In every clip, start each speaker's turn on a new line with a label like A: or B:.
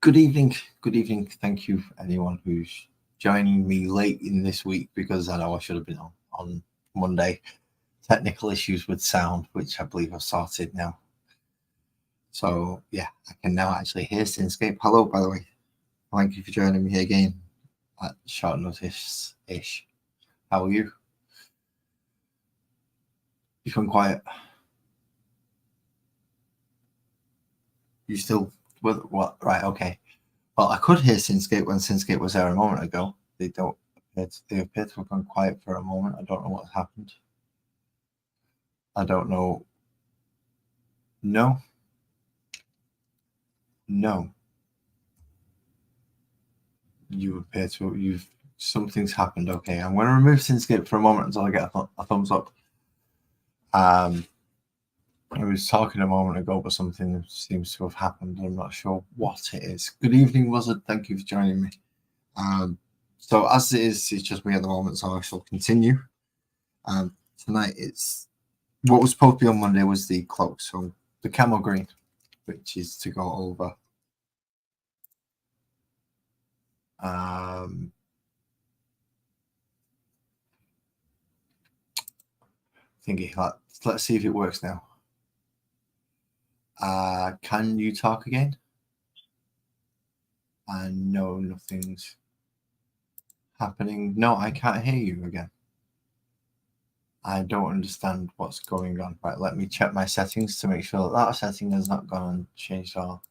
A: Good evening. Good evening. Thank you, anyone who's joining me late in this week because I know I should have been on Monday. Technical issues with sound, which I believe I've sorted now. So, yeah, I can now actually hear Sinscape. Hello, by the way. Thank you for joining me again at short notice ish. How are you? You gone quiet? You still with what? Right, okay. Well, I could hear Sinscape when Sinscape was there a moment ago. They appear to have gone quiet for a moment. I don't know what happened. I don't know. No. You appear to something's happened. Okay, I'm going to remove Sinscape for a moment until I get a thumbs up. I was talking a moment ago, but something seems to have happened. I'm not sure what it is. Good evening, Wizard. Thank you for joining me. So as it is, it's just me at the moment, so I shall continue. Tonight, it's what was supposed to be on Monday was the cloak, so the camel green, which is to go over. Thingy. Let's see if it works now. Can you talk again? No, nothing's happening. No, I can't hear you again. I don't understand what's going on. Right, let me check my settings to make sure that setting has not gone and changed at all.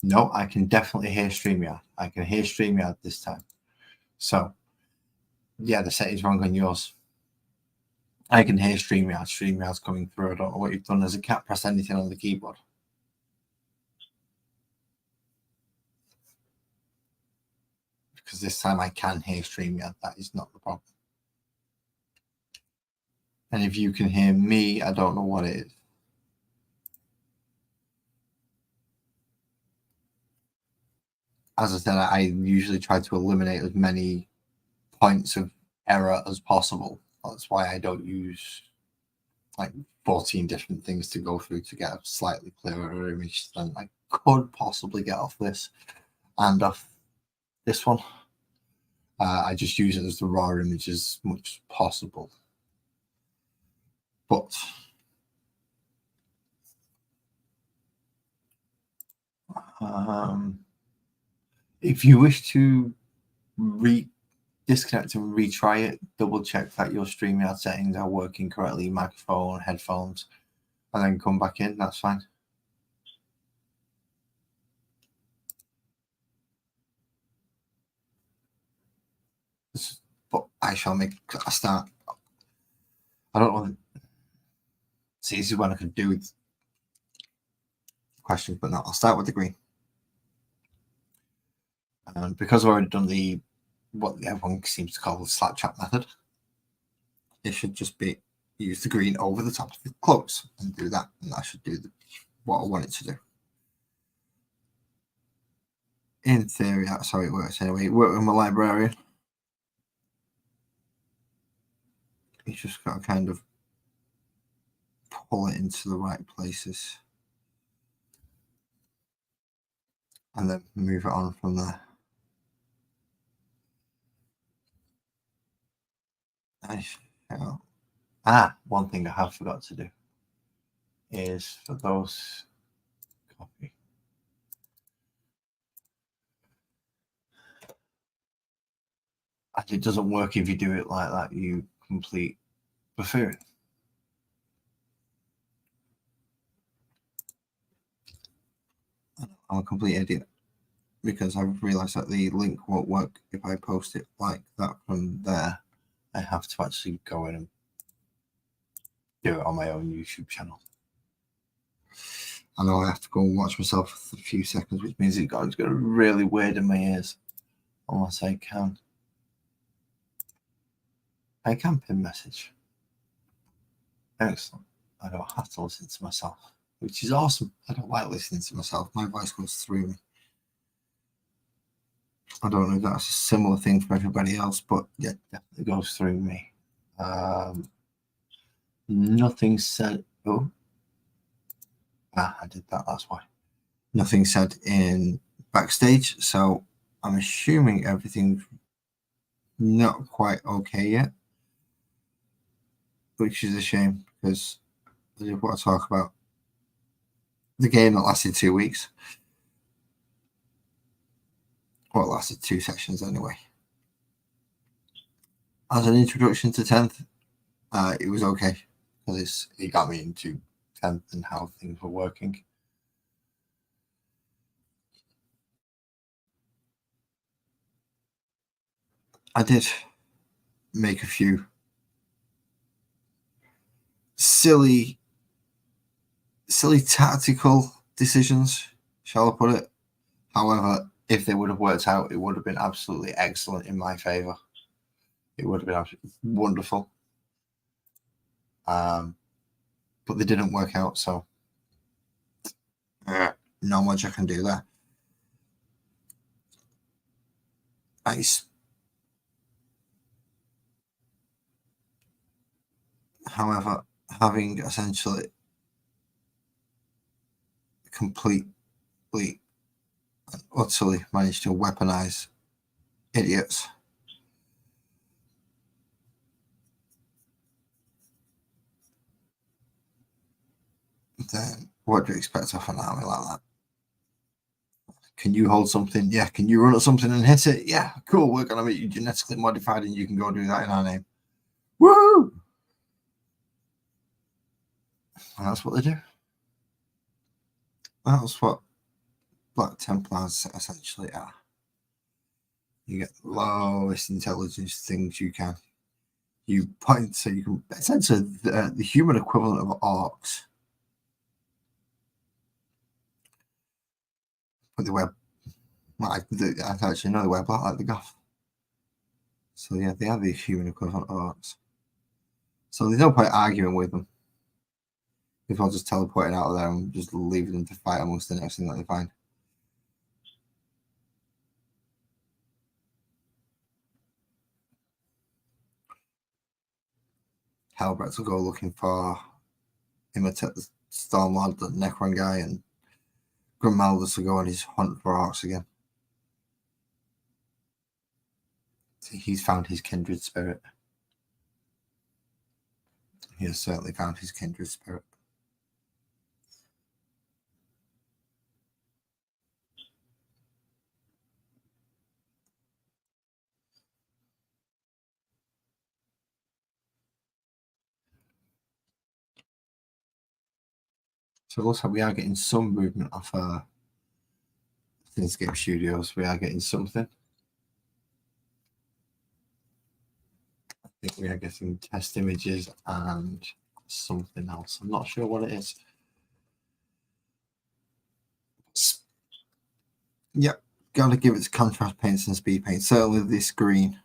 A: No, I can definitely hear StreamYard. I can hear StreamYard this time. So, yeah, the setting's wrong on yours. I can hear StreamYard. StreamYard's coming through. I don't know what you've done as a can't press anything on the keyboard. Because this time I can hear StreamYard. That is not the problem. And if you can hear me, I don't know what it is. As I said, I usually try to eliminate as many points of error as possible. That's why I don't use like 14 different things to go through to get a slightly clearer image than I could possibly get off this and off this one. I just use it as the raw image as much as possible. But if you wish to disconnect and retry it, double check that your StreamYard settings are working correctly, microphone, headphones, and then come back in. That's fine. But I shall make a start. I don't know. See, this is when I could do with questions, but no, I'll start with the green. And because I've already done what everyone seems to call the slap chat method, it should just be use the green over the top of the close and do that, and that should do what I want it to do. In theory, that's how it works anyway. Work with my librarian. You just got to kind of pull it into the right places and then move it on from there. One thing I have forgot to do is for those copy. And it doesn't work if you do it like that. You complete buffer. I'm a complete idiot because I've realized that the link won't work if I post it like that from there. I have to actually go in and do it on my own YouTube channel. I know I have to go and watch myself for a few seconds, which means it's going to really weird in my ears unless I can. I can pin message. Excellent. I don't have to listen to myself, which is awesome. I don't like listening to myself. My voice goes through me. I don't know if that's a similar thing for everybody else, but yeah, definitely goes through me. Nothing said. Oh, I did that. That's why. Nothing said in backstage, so I'm assuming everything's not quite okay yet, which is a shame because I did want to talk about the game that lasted 2 weeks. Well, it lasted 2 sessions anyway. As an introduction to 10th, it was okay because it got me into 10th and how things were working. I did make a few silly tactical decisions, shall I put it. However, if they would have worked out, it would have been absolutely excellent in my favour. It would have been absolutely wonderful. But they didn't work out, so not much I can do there. Nice. However, having essentially completely and utterly managed to weaponize idiots, then what do you expect of an army like that? Can you hold something? Yeah. Can you run at something and hit it? Yeah. Cool. We're going to make you genetically modified and you can go do that in our name. Woo! And that's what they do. That's what Black Templars essentially are. You get the lowest intelligence things you can. You point so you can essentially the human equivalent of orcs. But they wear, well, I actually know they wear black like the goth. So yeah, they are the human equivalent of orcs. So there's no point arguing with them. If I'll just teleport out of there and just leave them to fight amongst the next thing that they find. Halbert will go looking for imitate the Stormlord, the Necron guy, and Grimaldus will go on his hunt for orcs again. He's found his kindred spirit. He has certainly found his kindred spirit. So it looks like we are getting some movement off Thinscape Studios. We are getting something. I think we are getting test images and something else. I'm not sure what it is. Yep, gotta give it contrast paints and speed paint. Certainly this green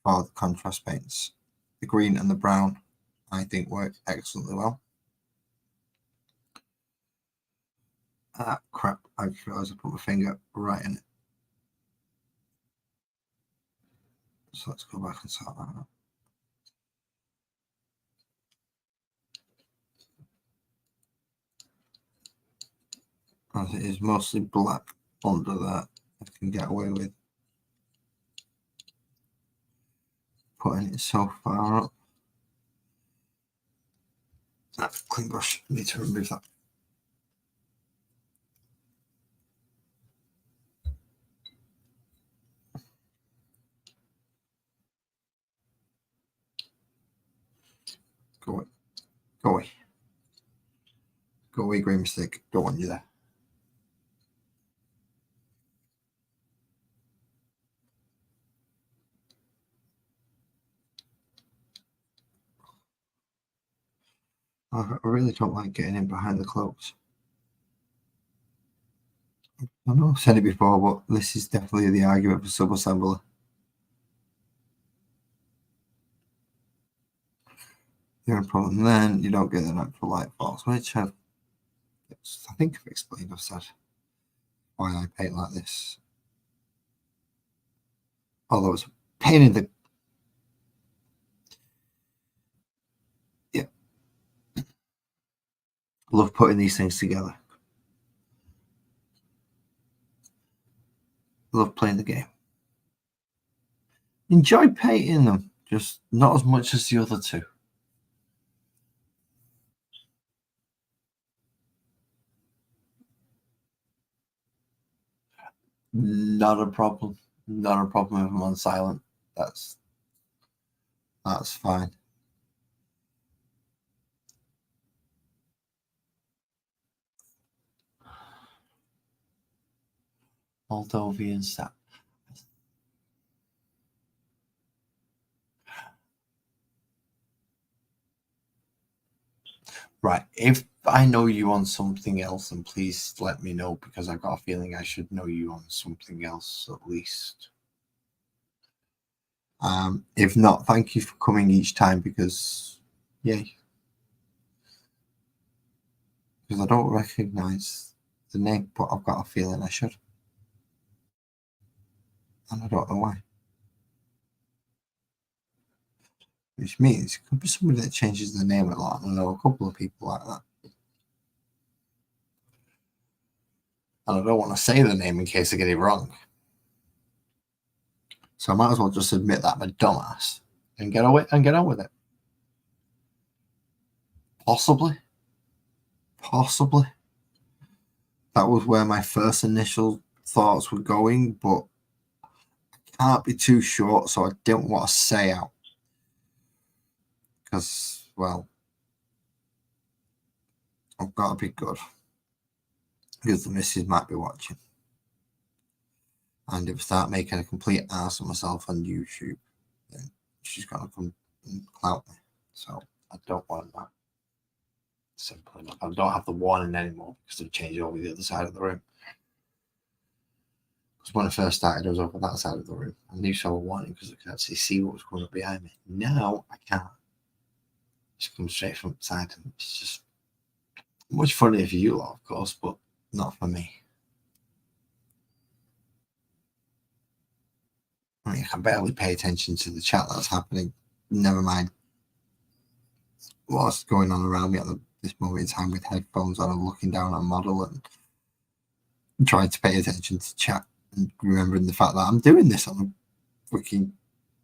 A: are the contrast paints. The green and the brown, I think, work excellently well. Ah, crap. I just realized I put my finger right in it. So let's go back and sort that out. As it is mostly black under that, I can get away with putting it so far up. That clean brush, need to remove that. Go away. Go away. Go away, grey mistake. Don't want you there. I really don't like getting in behind the cloaks. I know I've said it before, but this is definitely the argument for sub-assembler. The only problem then, you don't get the natural light force, which I think I've explained. I've said why I paint like this. Although it's a pain in the... Yeah. Love putting these things together. Love playing the game. Enjoy painting them, just not as much as the other two. Not a problem. Not a problem if I'm on silent. That's fine. Moldovan stat. Right. If I know you on something else, then please let me know, because I've got a feeling I should know you on something else at least. If not, thank you for coming each time, because yay. Because I don't recognize the name, but I've got a feeling I should. And I don't know why. Which means it could be somebody that changes their name a lot. I know a couple of people like that. And I don't want to say the name in case I get it wrong. So I might as well just admit that I'm a dumbass and get away and get on with it. Possibly. That was where my first initial thoughts were going, but I can't be too short, so I didn't want to say out. Because, well, I've got to be good. Because the missus might be watching. And if I start making a complete ass of myself on YouTube, then she's going to come and clout me. So I don't want that. Simple enough. I don't have the warning anymore because they've changed over the other side of the room. Because when I first started, I was over that side of the room. I knew so a warning because I could actually see what was going on behind me. Now I can't. Just come straight from the side, and it's just much funnier for you lot, of course, but not for me. I mean, I can barely pay attention to the chat that's happening. Never mind what's going on around me at this moment in time with headphones on and looking down at a model and trying to pay attention to chat and remembering the fact that I'm doing this on a freaking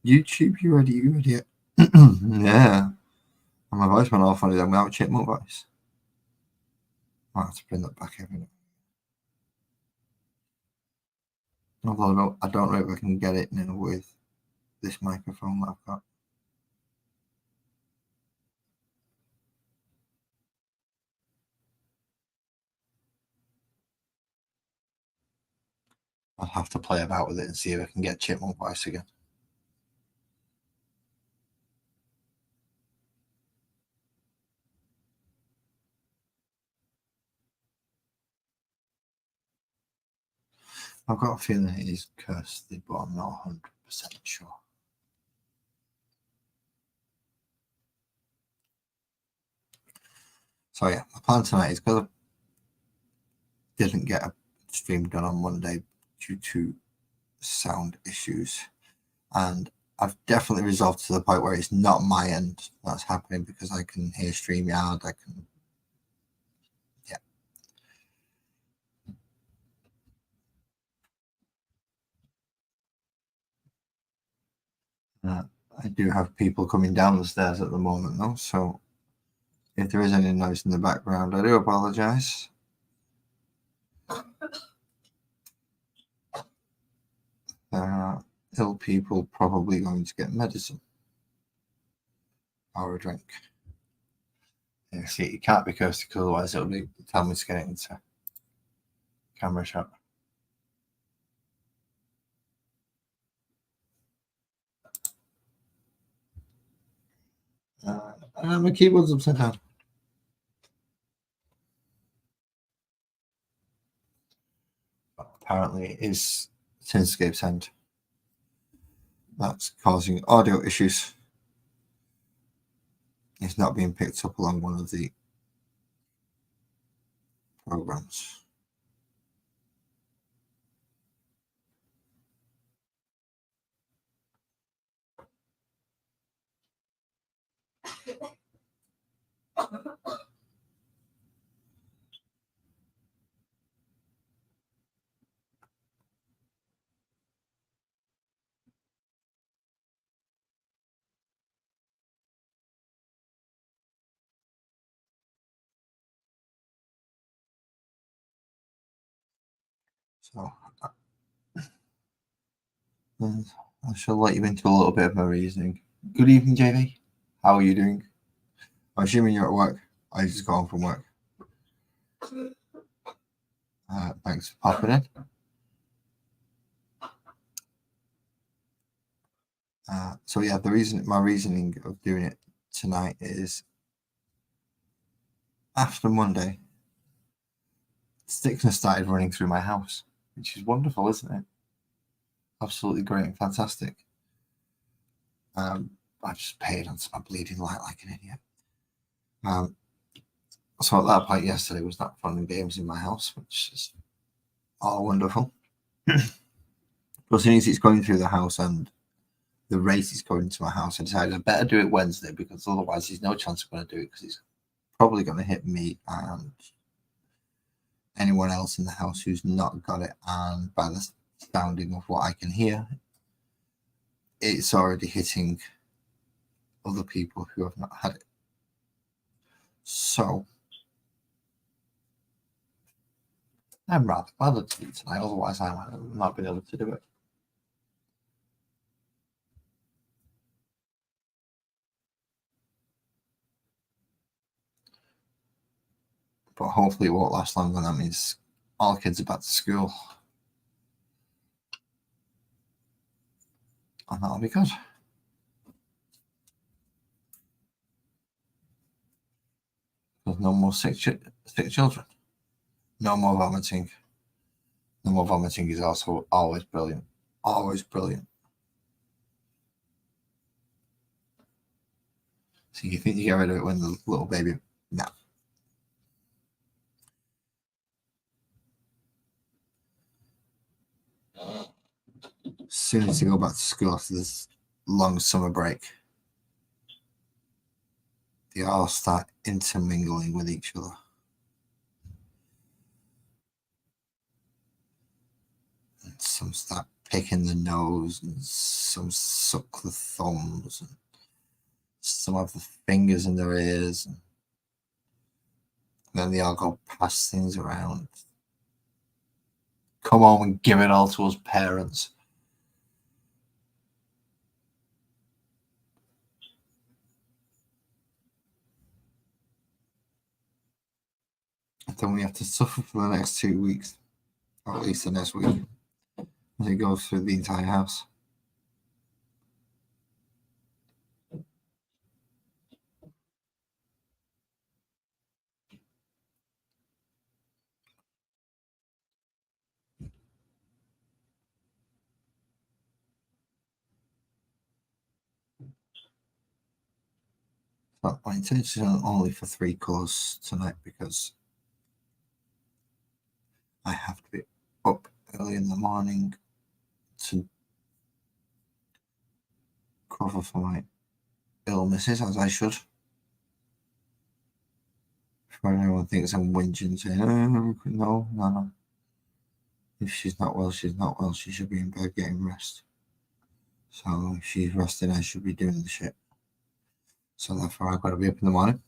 A: YouTube. You idiot. Yeah. And my voice went all funny then without chipmunk voice. I have to bring that back every now. Although I don't know if I can get it now with this microphone that I've got. I'll have to play about with it and see if I can get chipmunk voice again. I've got a feeling it is Kirsty, but I'm not 100% sure. So yeah, my plan tonight is, because I didn't get a stream done on Monday due to sound issues, and I've definitely resolved to the point where it's not my end that's happening, because I can hear StreamYard, I can, I do have people coming down the stairs at the moment though, so if there is any noise in the background, I do apologise. There are ill people probably going to get medicine or a drink. Yeah, see, it can't be Kirsty, because otherwise it'll be tell me to get it into camera shot. My keyboard's upside down. Apparently it is Tinscape's end. That's causing audio issues. It's not being picked up along one of the programs. So I shall let you into a little bit of my reasoning. Good evening, JV. How are you doing? I'm assuming you're at work. I just got home from work. Thanks for popping in. So yeah, my reasoning of doing it tonight is after Monday, sickness started running through my house, which is wonderful, isn't it? Absolutely great and fantastic. I just paid onto my bleeding light like an idiot. So at that point yesterday was not fun and games in my house, which is all wonderful. But as soon as it's going through the house and the rate is going to my house, I decided I better do it Wednesday because otherwise there's no chance I'm going to do it because it's probably going to hit me and anyone else in the house who's not got it. And by the sounding of what I can hear, it's already hitting other people who have not had it. So I'm rather glad to do it tonight, otherwise I might have not been able to do it. But hopefully it won't last long, and that means all kids are back to school. And that'll be good. There's no more sick children. No more vomiting. No more vomiting is also always brilliant. Always brilliant. So you think you get rid of it when the little baby... No. As soon as they go back to school after this long summer break, they all start intermingling with each other. And some start picking the nose, and some suck the thumbs, and some have the fingers in their ears, and then they all go pass things around. Come on and give it all to us parents. And then we have to suffer for the next 2 weeks, or at least the next week, as it goes through the entire house. But my intention is only for 3 colours tonight because I have to be up early in the morning to cover for my illnesses, as I should. Before anyone thinks I'm whinging, saying, no. If she's not well, she's not well. She should be in bed getting rest. So if she's resting, I should be doing the shit. So therefore, I've got to be up in the morning.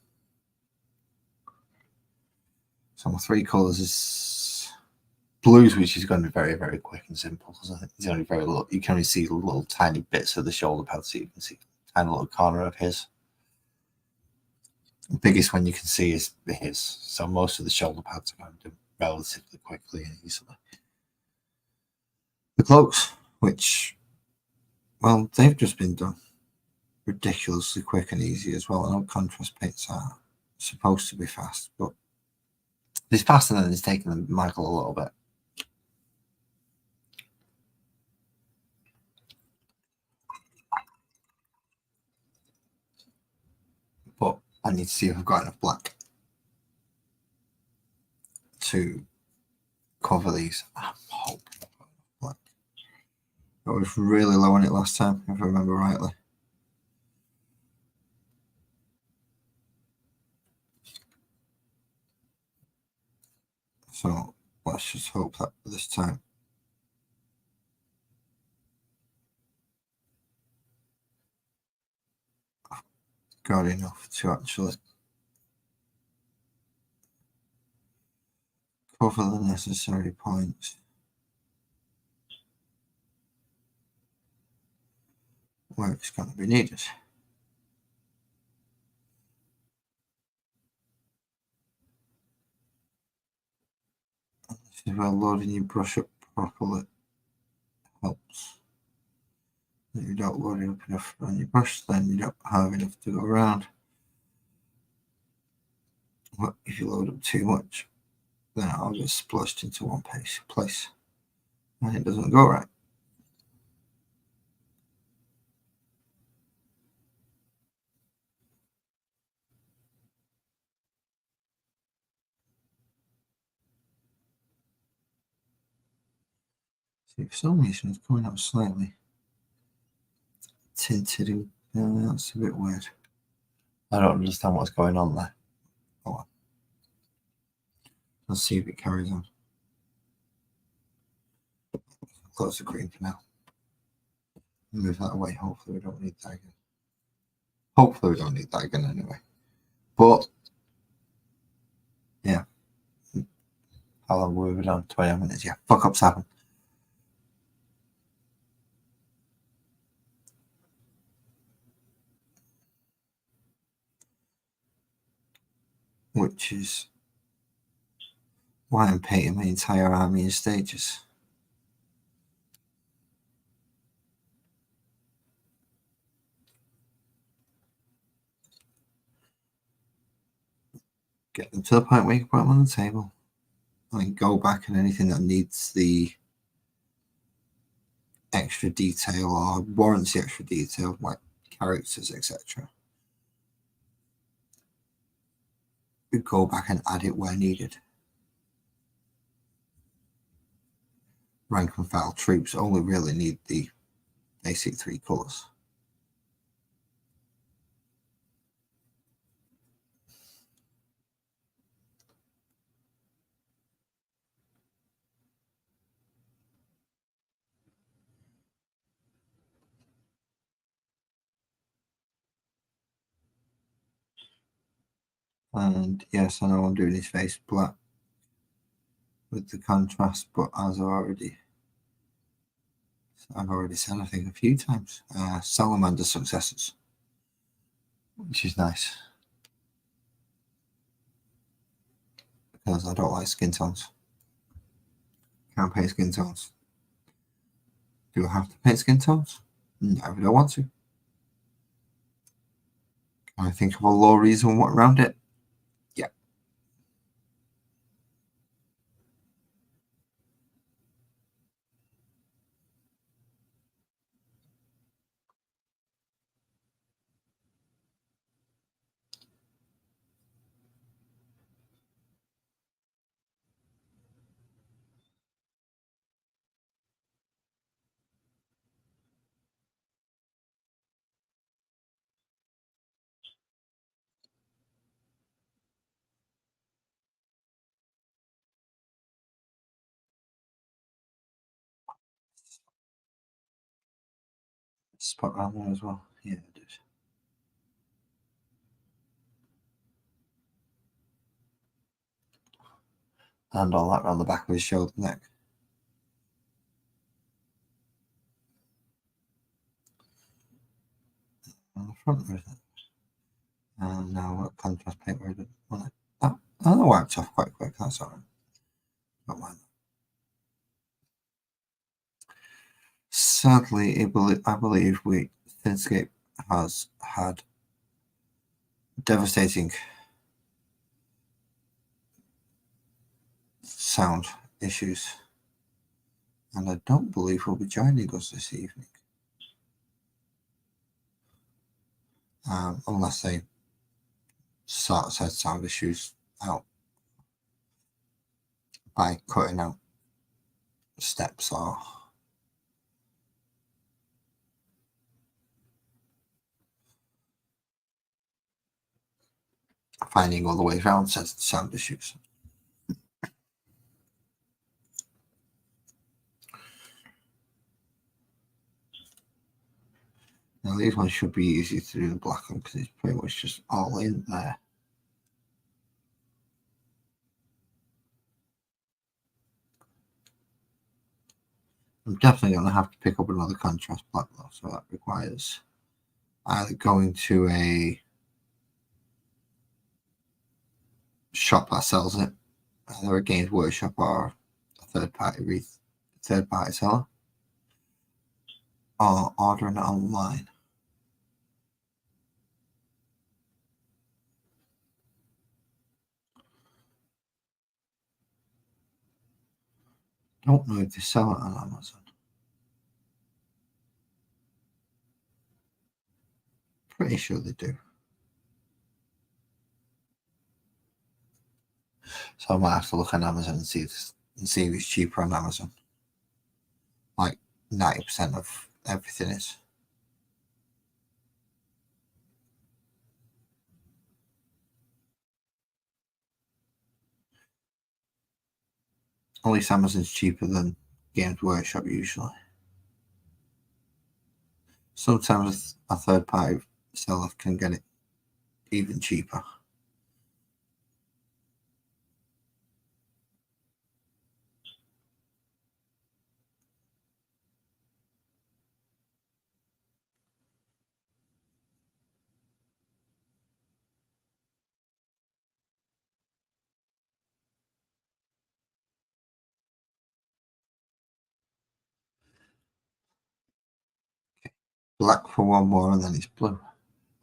A: So my 3 colours is blues, which is going to be very, very quick and simple because I think it's only very little. You can only see little tiny bits of the shoulder pad, so you can see a tiny little corner of his. The biggest one you can see is his. So most of the shoulder pads are going to do relatively quickly and easily. The cloaks, which, well, they've just been done ridiculously quick and easy as well. I know contrast paints are supposed to be fast, but it's faster than it's taken Michael a little bit. But I need to see if I've got enough black to cover these. I'm hoping black. I was really low on it last time, if I remember rightly. So let's just hope that this time I've got enough to actually cover the necessary points. where it's going to be needed. This is where loading your brush up properly helps. If you don't load it up enough on your brush, then you don't have enough to go around. But if you load up too much, then it'll get splashed into one place and it doesn't go right. See, for some reason it's coming out slightly tinted. That's a bit weird. I don't understand what's going on there. Oh well. Let's see if it carries on. Close the green for now. Move that away. Hopefully we don't need that again. Hopefully we don't need that again anyway. But yeah. How long were we done? 20 minutes. Yeah. Fuck ups happen. Which is why I'm painting my entire army in stages. Get them to the point where you can put them on the table. And go back and anything that needs the extra detail or warrants the extra detail, like characters, etc. We go back and add it where needed. Rank and file troops only really need the basic 3 colours. And yes, I know I'm doing his face black with the contrast, but as I've already said, I think a few times, Salamander successors, which is nice because I don't like skin tones. Can't paint skin tones. Do I have to paint skin tones? No, I don't want to. Can I think of a low reason around it? Yeah. Spot around there as well. Yeah, it did. And all that around the back of his shoulder neck. On the front, where is it? And now what contrast paint where did on it? Oh, that wiped off quite quick. That's alright. Don't mind that. Sadly, I believe Thinscape has had devastating sound issues, and I don't believe he'll be joining us this evening, unless they sort said sound issues out by cutting out steps or finding other ways around sound issues. Now these ones should be easy to do the black one because it's pretty much just all in there. I'm definitely going to have to pick up another contrast black though, so that requires either going to a shop that sells it, either a Games Workshop or a third-party seller, or ordering it online. Don't know if they sell it on Amazon. Pretty sure they do. So I might have to look on Amazon and see if it's cheaper on Amazon. Like 90% of everything is. At least Amazon's cheaper than Games Workshop usually. Sometimes a third party seller can get it even cheaper. Black for one more and then it's blue.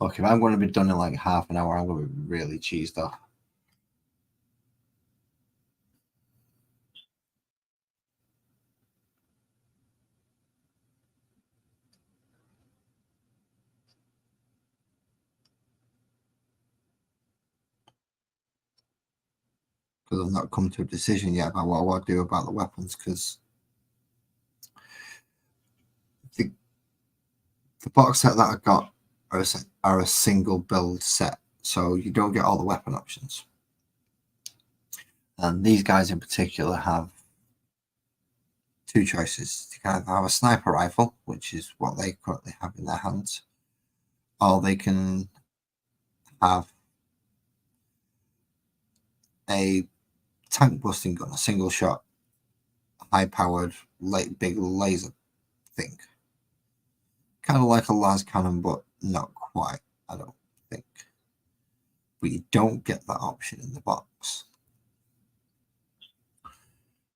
A: Okay, if I'm going to be done in like half an hour, I'm going to be really cheesed off. Because I've not come to a decision yet about what I want to do about the weapons, because the box set that I got are a single build set, so you don't get all the weapon options. And these guys in particular have two choices. You can either have a sniper rifle, which is what they currently have in their hands, or they can have a tank busting gun, a single shot, high powered, big laser thing. Kind of like a las cannon, but not quite, I don't think. But you don't get that option in the box.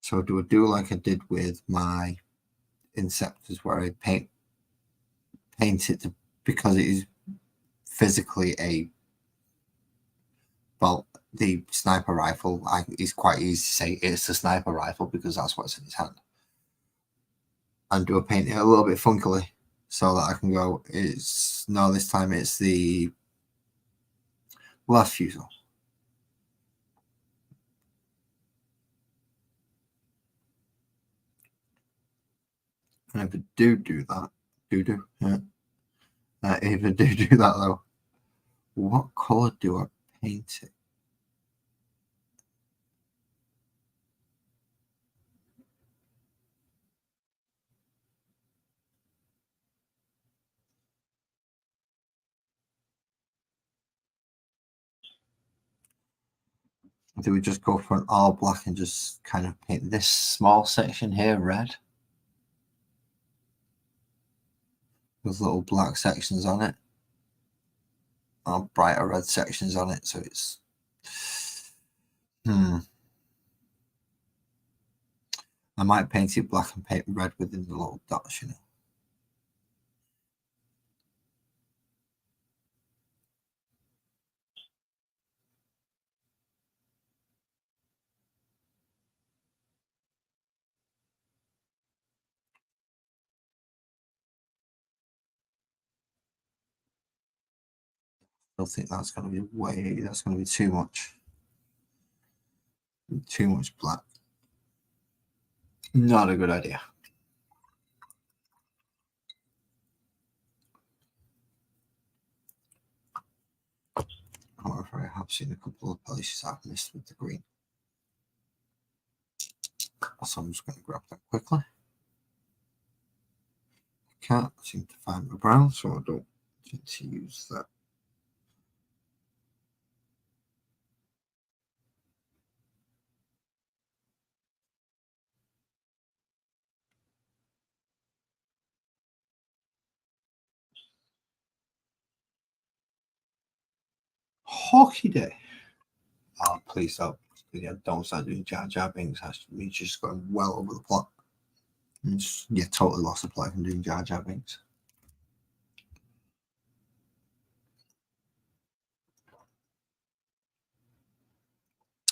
A: So do I do like I did with my Inceptors, where I paint it because it is physically the sniper rifle. It's quite easy to say it's the sniper rifle because that's what's in his hand. And do I paint it a little bit funkily so that I can go, this time it's the last fusel. And if I do that, if I do that though, what colour do I paint it? Do we just go for an all black and just kind of paint this small section here red? With little black sections on it. Or brighter red sections on it, so it's... I might paint it black and paint red within the little dots, you know. I don't think that's going to be that's going to be too much. Too much black. Not a good idea. However, I have seen a couple of places I've missed with the green. So I'm just going to grab that quickly. I can't seem to find my brown, so I don't need to use that. hockey day. Oh, please don't. Yeah, don't start doing Jar Jar Binks. It's just going well over the plot. And totally lost the plot from doing Jar Jar Binks.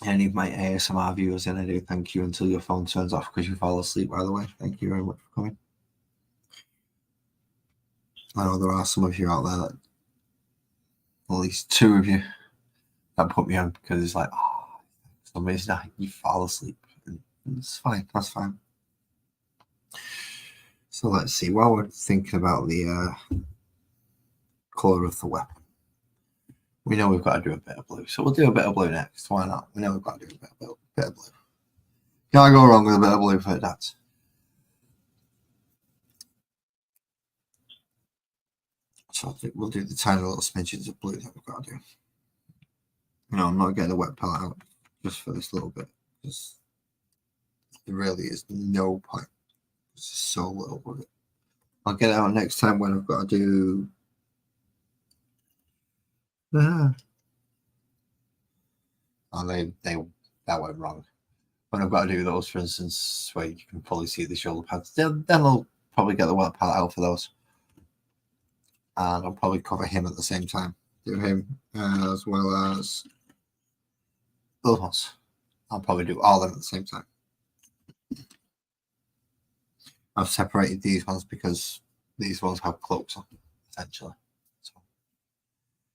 A: Any of my ASMR viewers in, I do thank you until your phone turns off because you fall asleep, by the way. Thank you very much for coming. I know there are some of you out there, that, at least 2 of you, that put me on because it's like, oh, for some reason you fall asleep. And it's fine, that's fine. So let's see, while we're thinking about the colour of the weapon, we know we've got to do a bit of blue. So we'll do a bit of blue next. Why not? We know we've got to do a bit of blue. Can't go wrong with a bit of blue for a dance. So I think we'll do the tiny little smidgens of blue that we've got to do. No, I'm not getting the wet palette out just for this little bit, because there really is no point. There's so little of it. I'll get it out next time when I've got to do. Oh, that went wrong. When I've got to do those, for instance, where you can probably see the shoulder pads, then I'll probably get the wet palette out for those. And I'll probably cover him at the same time. Do him as well as those ones. I'll probably do all of them at the same time. I've separated these ones because these ones have cloaks on, essentially. So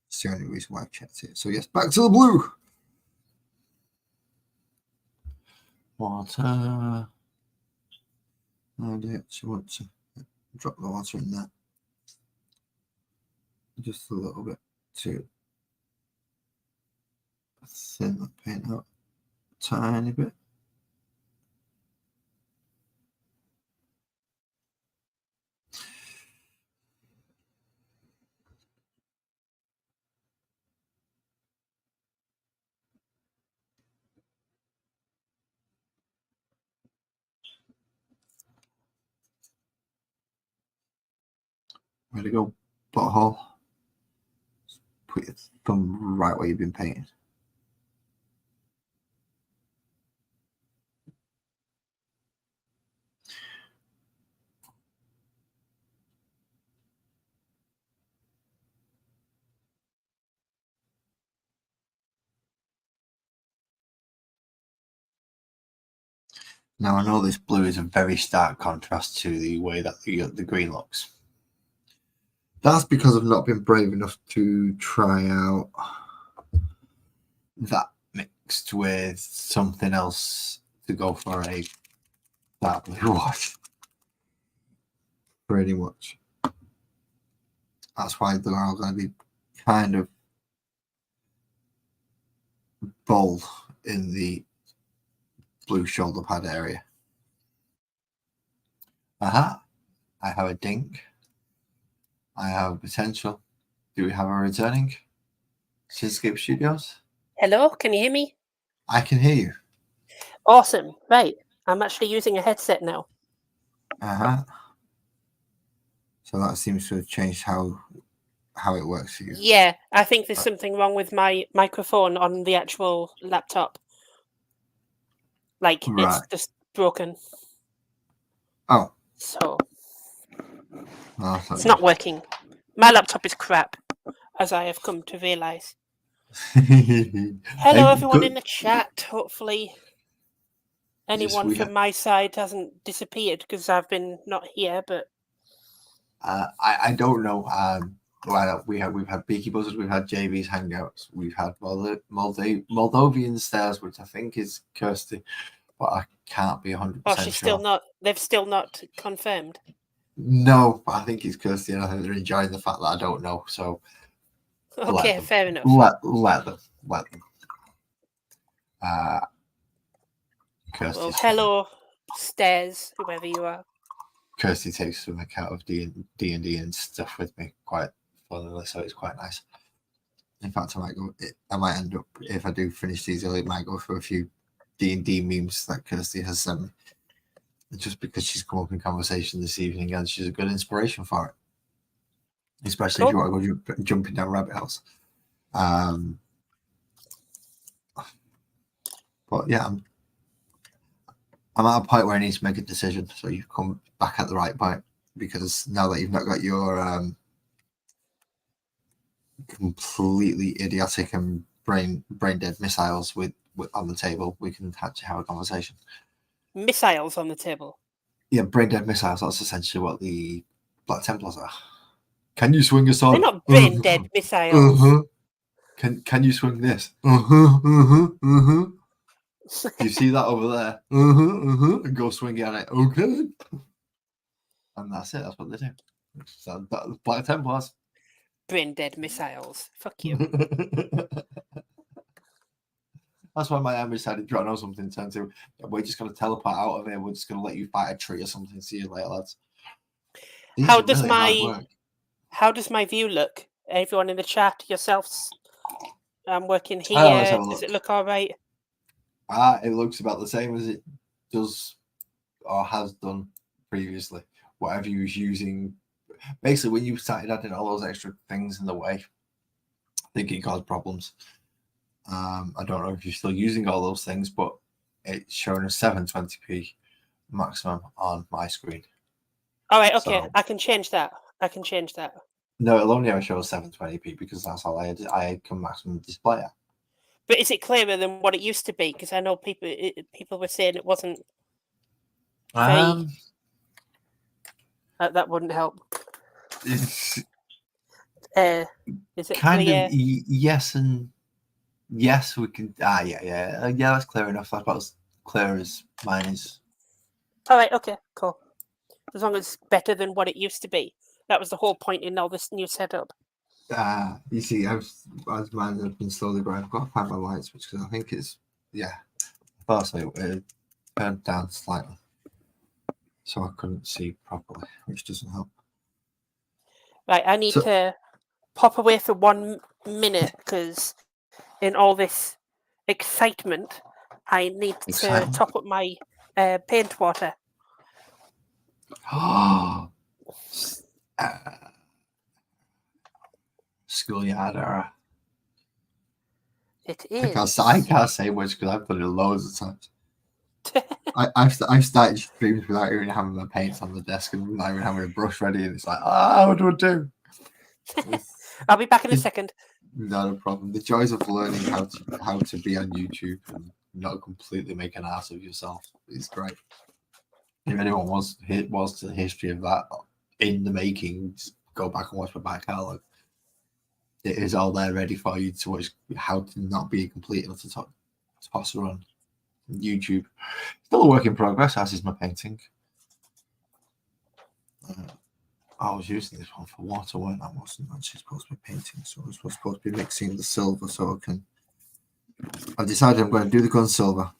A: it's the only reason why I've checked it. So yes, back to the blue. Water. I do actually want to drop the water in there. Just a little bit to thin the paint out a tiny bit. Ready to go, butthole. Put your thumb right where you've been painting. Now I know this blue is a very stark contrast to the way that the green looks. That's because I've not been brave enough to try out that mixed with something else to go for a dark blue wash. Pretty much. That's why they're all going to be kind of bold in the blue shoulder pad area. Aha! I have a dink. I have a potential. Do we have a returning? Cityscape Studios?
B: Hello, can you hear me?
A: I can hear you.
B: Awesome. Right. I'm actually using a headset now.
A: So that seems to have changed how it works for you.
B: Yeah, I think there's something wrong with my microphone on the actual laptop. Like, it's just broken.
A: Oh.
B: So,
A: it's
B: not working. My laptop is crap, as I have come to realise. Hello, everyone in the chat. Hopefully, anyone from my side hasn't disappeared because I've been not here, but...
A: I don't know. We've had Beaky Buzzard, we've had JV's Hangouts, we've had Moldovan Stairs, which I think is Kirsty, but I can't be 100%
B: Oh, she's
A: sure.
B: They've still not confirmed?
A: No, I think it's Kirsty, and I think they're enjoying the fact that I don't know, so...
B: Okay, fair enough.
A: Let them. Kirsty.
B: Well, hello, Stairs, whoever you are.
A: Kirsty takes some account of D&D and stuff with me quite funnily, so it's quite nice. In fact, I might end up, if I do finish these, I might go for a few D&D memes that Kirsty has sent me. Just because she's come up in conversation this evening and she's a good inspiration for it. Especially if you want to go jumping down rabbit holes. But yeah, I'm at a point where I need to make a decision. So you've come back at the right point, because now that you've not got your completely idiotic and brain dead missiles with on the table, we can actually have a conversation.
B: Missiles on the table.
A: Yeah, brain dead missiles. That's essentially what the Black Templars are. Can you swing a sword?
B: They're not brain dead missiles.
A: Can you swing this? Do you see that over there? And go swing it at it. Okay. And that's it. That's what they do. So Black Templars.
B: Brain dead missiles. Fuck you.
A: That's why my army decided to know something. Turned to, we're just going to teleport out of here. We're just going to let you fight a tree or something. See you later, lads.
B: How does my view look? Everyone in the chat, yourselves. I'm working here. Does it look all right?
A: It looks about the same as it does or has done previously. Whatever you was using, basically, when you started adding all those extra things in the way, I think it caused problems. I don't know if you're still using all those things, but it's showing a 720p maximum on my screen.
B: All right, okay, so, I can change that.
A: No, it'll only ever show 720p because that's all I can maximum display at.
B: But is it clearer than what it used to be? Because I know people were saying it wasn't. That wouldn't help.
A: Is
B: it kind clear?
A: Of yes and yes? We can. Yeah. That's clear enough. That's about as clear as mine is.
B: All right. Okay. Cool. As long as it's better than what it used to be. That was the whole point in all this new setup.
A: You see, as mine has been slowly growing, I've got to find my light switch because I think it's Firstly, it turned down slightly, so I couldn't see properly, which doesn't help.
B: Right, I need to pop away for 1 minute because in all this excitement, I need to top up my paint water.
A: Schoolyard era.
B: It is.
A: I can't say much because I've done it loads of times. I've started streams without even having my paints on the desk and not even having a brush ready, and it's like, what do I do?
B: I'll be back in a second.
A: Not a problem. The joys of learning how to be on YouTube and not completely make an ass of yourself is great. If anyone wants the history of that in the making, just go back and watch my back catalog. It is all there ready for you to watch how to not be a complete and utter tosser on YouTube. Still a work in progress, as is my painting. I was using this one for water, weren't I? I wasn't actually supposed to be painting, so I was supposed to be mixing the silver so I can. I've decided I'm going to do the gun silver.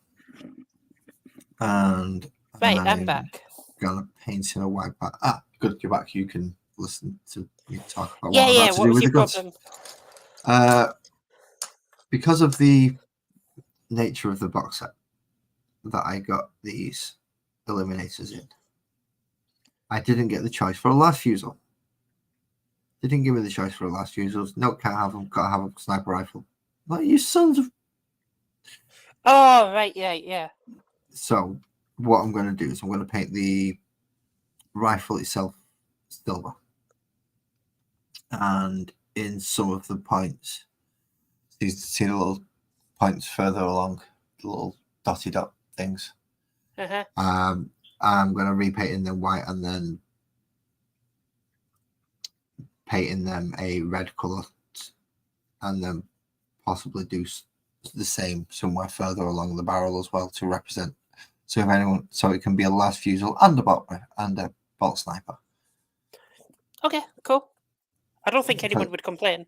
A: And
B: I'm back.
A: Gonna paint in a white back. Good, you're back. You can listen to me talk about
B: what I'm about to do with the guns.
A: Because of the nature of the box set that I got these Eliminators in, I didn't get the choice for a last fusel. They didn't give me the choice for a last fusel. No, can't have them. Gotta have a sniper rifle. Like, you sons of.
B: Oh, right, yeah.
A: So what I'm going to do is I'm going to paint the rifle itself silver, and in some of the points, you see the little points further along, the little dotty dot things. I'm going to repaint in them white and then painting them a red color, and then possibly do the same somewhere further along the barrel as well to represent. So it can be a last fusel and a bolt sniper.
B: Okay, cool. I don't think anyone would complain.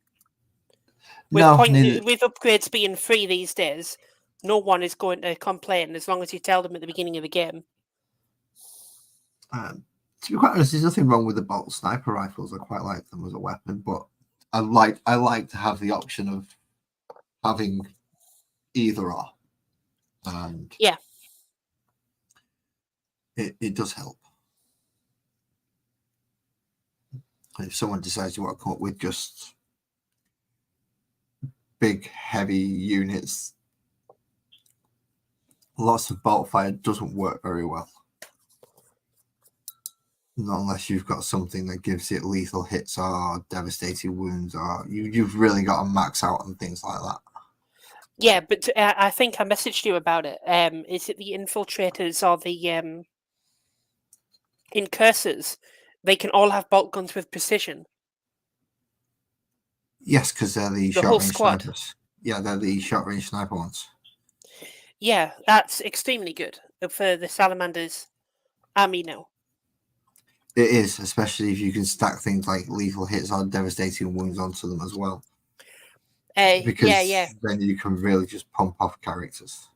A: With
B: upgrades being free these days, no one is going to complain as long as you tell them at the beginning of the game.
A: To be quite honest, there's nothing wrong with the bolt sniper rifles. I quite like them as a weapon, but I like to have the option of having either or. And
B: yeah,
A: it does help. If someone decides you want to come up with just big, heavy units, lots of bolt fire doesn't work very well. Not unless you've got something that gives it lethal hits or devastating wounds, or you've really got to max out on things like that.
B: Yeah, but I think I messaged you about it. Is it the infiltrators or the incursors? They can all have bolt guns with precision.
A: Yes, because they're the
B: whole
A: short-range
B: squad.
A: snipers. Yeah, they're the short-range sniper ones.
B: Yeah, that's extremely good for the Salamanders army now.
A: It is, especially if you can stack things like lethal hits or devastating wounds onto them as well. Because then you can really just pump off characters.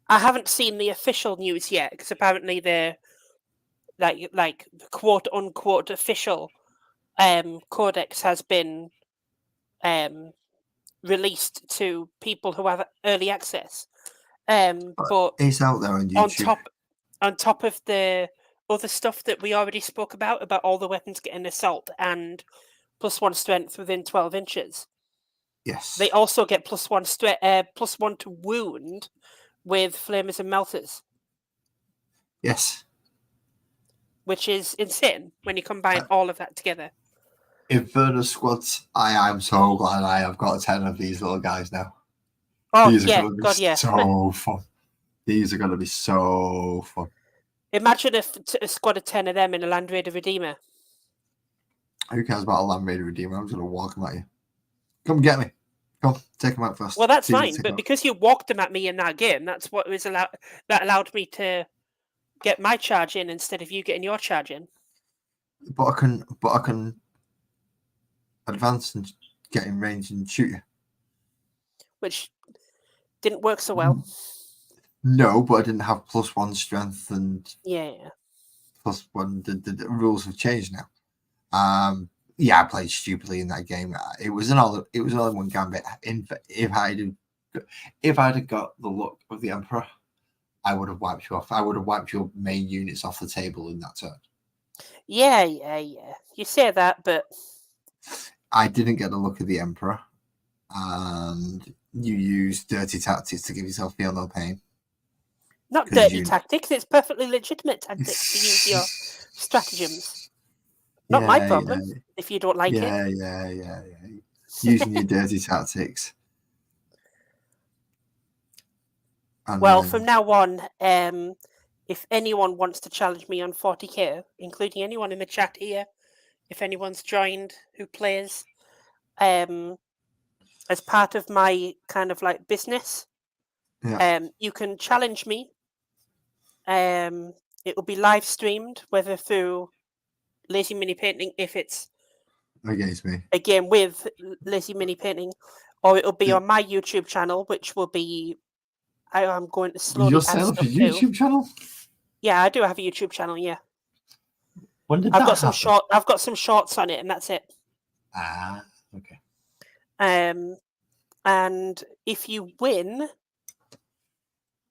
B: I haven't seen the official news yet, because apparently they're like the quote unquote official codex has been released to people who have early access. But
A: it's out there on YouTube.
B: On top of the other stuff that we already spoke about all the weapons getting assault and +1 strength within 12 inches.
A: Yes.
B: They also get +1 +1 to wound with flamers and melters.
A: Yes.
B: Which is insane when you combine all of that together.
A: Inferno squads, I am so glad I have got 10 of these little guys now.
B: Oh,
A: these
B: yeah,
A: are going to be so fun. These are going to be so fun.
B: Imagine if a squad of 10 of them in a Land Raider Redeemer.
A: Who cares about a Land Raider Redeemer? I'm just going to walk them at you. Come get me. Come, take them out first.
B: Well, that's fine, but because you walked them at me in that game, that's what was that allowed me to get my charge in instead of you getting your charge in.
A: But I can advance and get in range and shoot you.
B: Which didn't work so well.
A: No, but I didn't have +1 strength and
B: +1.
A: The rules have changed now. Yeah, I played stupidly in that game. It was only one gambit. If I'd have got the look of the Emperor, I would have wiped you off. I would have wiped your main units off the table in that turn.
B: Yeah. You say that, but
A: I didn't get the look of the Emperor, and you used dirty tactics to give yourself feel no pain.
B: Not dirty tactics. It's perfectly legitimate tactics to use your stratagems. Not my problem if you don't like it.
A: Yeah. Using your dirty tactics.
B: Well, from now on, if anyone wants to challenge me on 40k, including anyone in the chat here, if anyone's joined who plays, as part of my kind of like business, you can challenge me. It will be live streamed, whether through Lazy Mini Painting, if it's
A: against me,
B: again with Lazy Mini Painting, or it'll be on my YouTube channel, which will be. I'm going to slowly add stuff
A: too. YouTube channel?
B: Yeah, I do have a YouTube channel. Yeah.
A: When did that happen?
B: I've got some shorts on it, and that's it.
A: Ah, okay.
B: And if you win,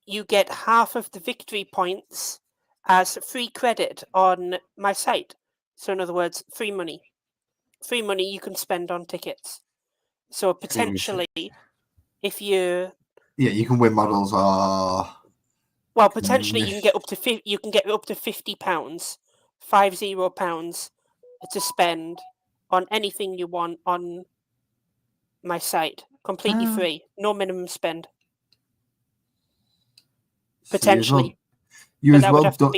B: you get half of the victory points as free credit on my site. So in other words, free money. Free money you can spend on tickets. So potentially, if you...
A: Yeah, you can win models or...
B: Well, potentially you can get up to £50, £50 to spend on anything you want on my site. Completely free. No minimum spend. Potentially.
A: You as well done.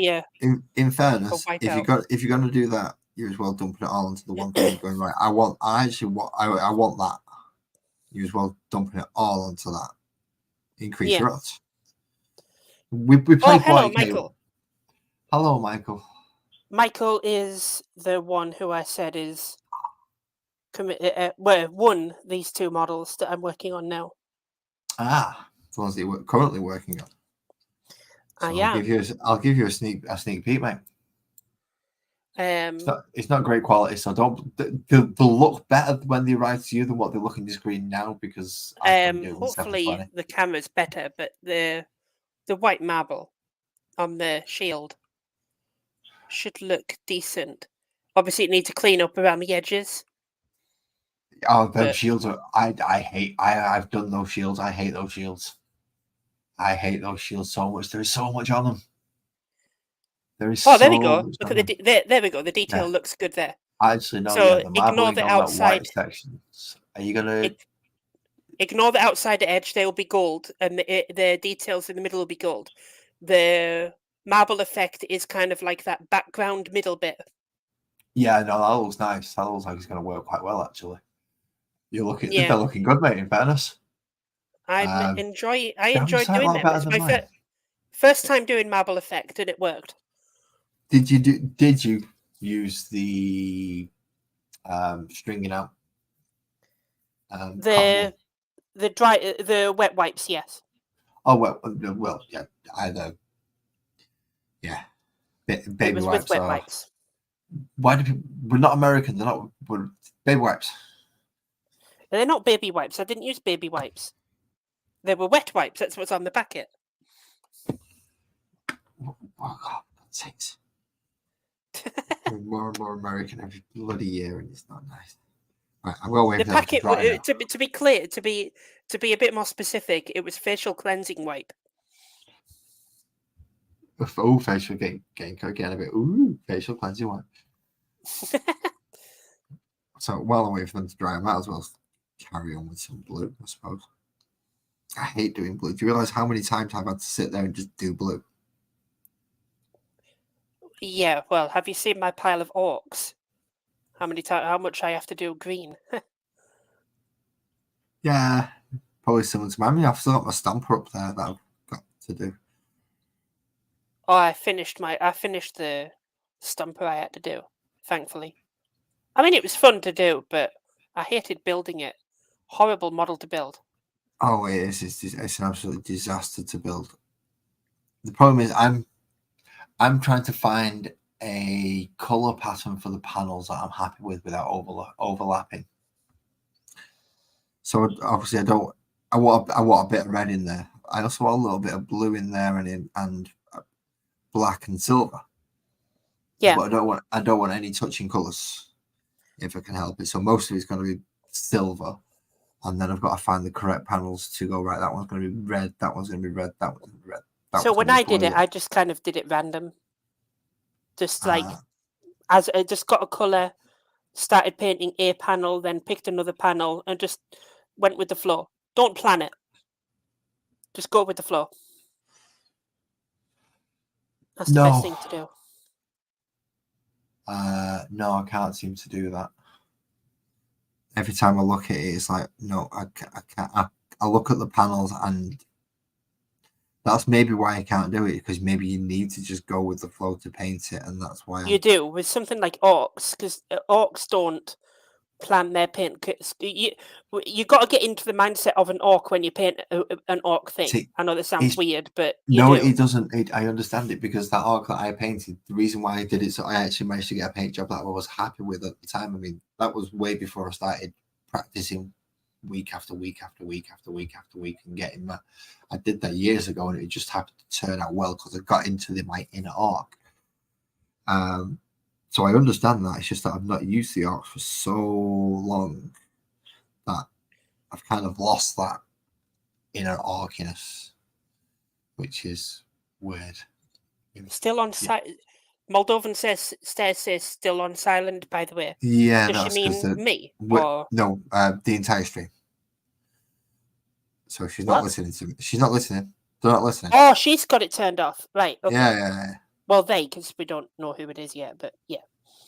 A: In fairness, if you're going to do that, you're as well dumping it all into the one thing. Going right, I want that. You're as well dumping it all onto that. Increase your odds. We play
B: hello, Michael.
A: Hello, Michael.
B: Michael is the one who I said is won these 2 models that I'm working on now.
A: Ah, the ones that you're currently working on. So I'll give you a sneak peek, mate. It's not great quality, so don't. They'll look better when they arrive to you than what they look in the screen now, because
B: hopefully the camera's better, but the white marble on the shield should look decent. Obviously, it needs to clean up around the edges.
A: Oh, those shields are. I hate. I've done those shields. I hate those shields. I hate those shields so much. There is so much on them. There is
B: Oh, there we
A: so
B: go.
A: much
B: Look
A: on
B: at
A: them.
B: there we go. The detail
A: Yeah.
B: looks good there.
A: Actually, no, yeah,
B: So
A: the
B: ignore
A: marbling
B: the
A: on that white
B: outside.
A: section. Are you gonna?
B: Ignore the outside edge. They will be gold, and the details in the middle will be gold. The marble effect is kind of like that background middle bit.
A: Yeah, no, that looks nice. That looks like it's going to work quite well, actually. They're
B: Yeah,
A: looking good, mate. In fairness,
B: I
A: um,
B: enjoyed
A: a
B: doing
A: lot
B: them.
A: better
B: It's
A: than
B: my
A: mine.
B: first time doing marble effect, and it worked.
A: Did you use the stringing out cotton one?
B: The wet wipes, yes.
A: Oh well, yeah, either yeah,
B: It
A: baby
B: was with
A: wipes
B: wet
A: are.
B: wipes.
A: Why do people? We're not American. They're not. We're baby wipes.
B: They're not baby wipes. I didn't use baby wipes. They were wet wipes. That's what's on the packet.
A: Oh God, God's sakes! We're more and more American every bloody year, and it's not nice. Right, I'm going to wait
B: The
A: for them to
B: packet,
A: dry now.
B: to be clear, to be a bit more specific, it was facial cleansing wipe.
A: Oh, facial getting a bit. Ooh, facial cleansing wipe. So while I wait for them to dry, I might as well carry on with some blue, I suppose. I hate doing blue. Do you realise how many times I've had to sit there and just do blue?
B: Yeah, well, have you seen my pile of orcs? How much I have to do green?
A: Yeah, probably similar to mine. I've still got my stamper up there that I've got to do.
B: Oh, I finished the stumper I had to do, thankfully. I mean, it was fun to do, but I hated building it. Horrible model to build.
A: Oh, it is. It's an absolute disaster to build. The problem is I'm trying to find a color pattern for the panels that I'm happy with without overlapping. So obviously I want a bit of red in there. I also want a little bit of blue in there and black and silver.
B: Yeah.
A: But I don't want any touching colours if I can help it. So most of it's going to be silver, and then I've got to find the correct panels to go right. That one's going to be red. That one's going to be red. That one's going to be red.
B: So when I did it, I just kind of did it random. Just like as I just got a colour, started painting a panel, then picked another panel, and just went with the flow. Don't plan it. Just go with the flow. That's the best thing to do.
A: No, I can't seem to do that. Every time I look at it, it's like, no, I can't. I look at the panels, and that's maybe why I can't do it, because maybe you need to just go with the flow to paint it, and that's why
B: you do with something like orcs, because orcs don't plan their paint. You got to get into the mindset of an orc when you paint an orc thing.
A: See,
B: I know that sounds weird, but
A: no,
B: do.
A: it doesn't. I understand it, because that orc that I painted, the reason why I did it, so I actually managed to get a paint job that I was happy with at the time. I mean, that was way before I started practicing week after week after week after week after week and getting that. I did that years ago, and it just happened to turn out well because I got into my inner orc. So I understand that. It's just that I've not used the orcs for so long that I've kind of lost that inner orciness, which is weird.
B: Still on site. Moldovan stairs says still on silent. By the way,
A: Yeah,
B: does she mean me or
A: no? The entire stream. So she's not listening to me. She's not listening. They're not listening.
B: Oh, she's got it turned off. Right. Okay.
A: Yeah.
B: Well, because we don't know who it is yet, but yeah.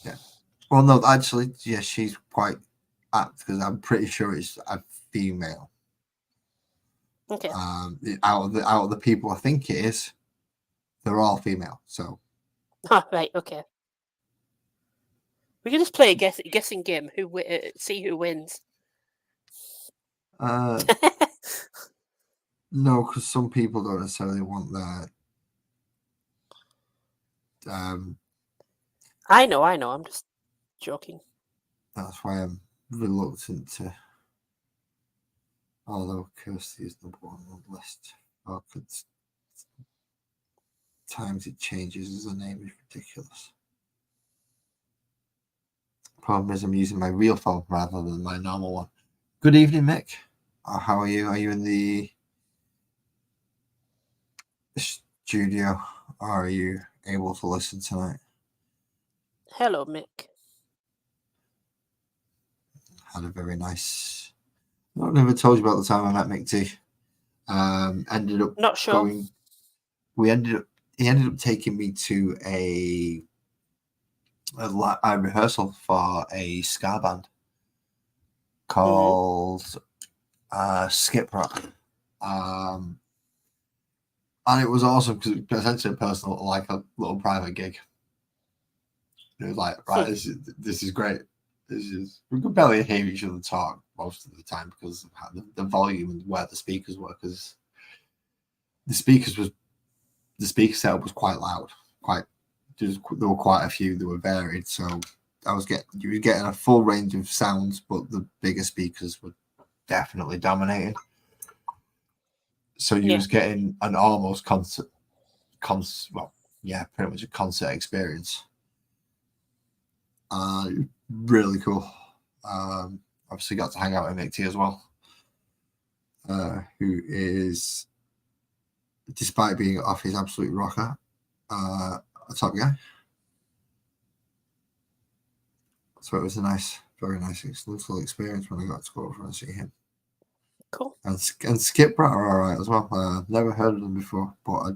A: Yeah. Well, no, actually, yeah, she's quite apt, because I'm pretty sure it's a female.
B: Okay.
A: Out of the people I think it is, they're all female. So.
B: Right. Okay. We can just play a guessing game. See who wins.
A: No, because some people don't necessarily want their.
B: I know. I'm just joking.
A: That's why I'm reluctant to. Although Kirsty is number one on the list, times it changes as a name is ridiculous. Problem is, I'm using my real phone rather than my normal one. Good evening, Mick. How are you? Are you in the studio are you able to listen tonight?
B: Hello, Mick.
A: Had a very nice. I've never told you about the time I met Mick T. Ended up
B: Not sure.
A: going. He ended up taking me to a rehearsal for a ska band called Skip Rock. And it was awesome because it was essentially a personal, like a little private gig. It was like, right, this is great. We could barely hear each other talk most of the time because of the volume and where the speakers were. Because the speaker setup was quite loud. There were quite a few that were varied. So you were getting a full range of sounds, but the bigger speakers were definitely dominating. So you was getting an almost pretty much a concert experience. Really cool. Obviously got to hang out with Mick T as well, who is, despite being off his absolute rocker, a top guy. So it was a very nice little experience when I got to go over and see him.
B: Cool.
A: And Skip Brat are alright as well. Never heard of them before, but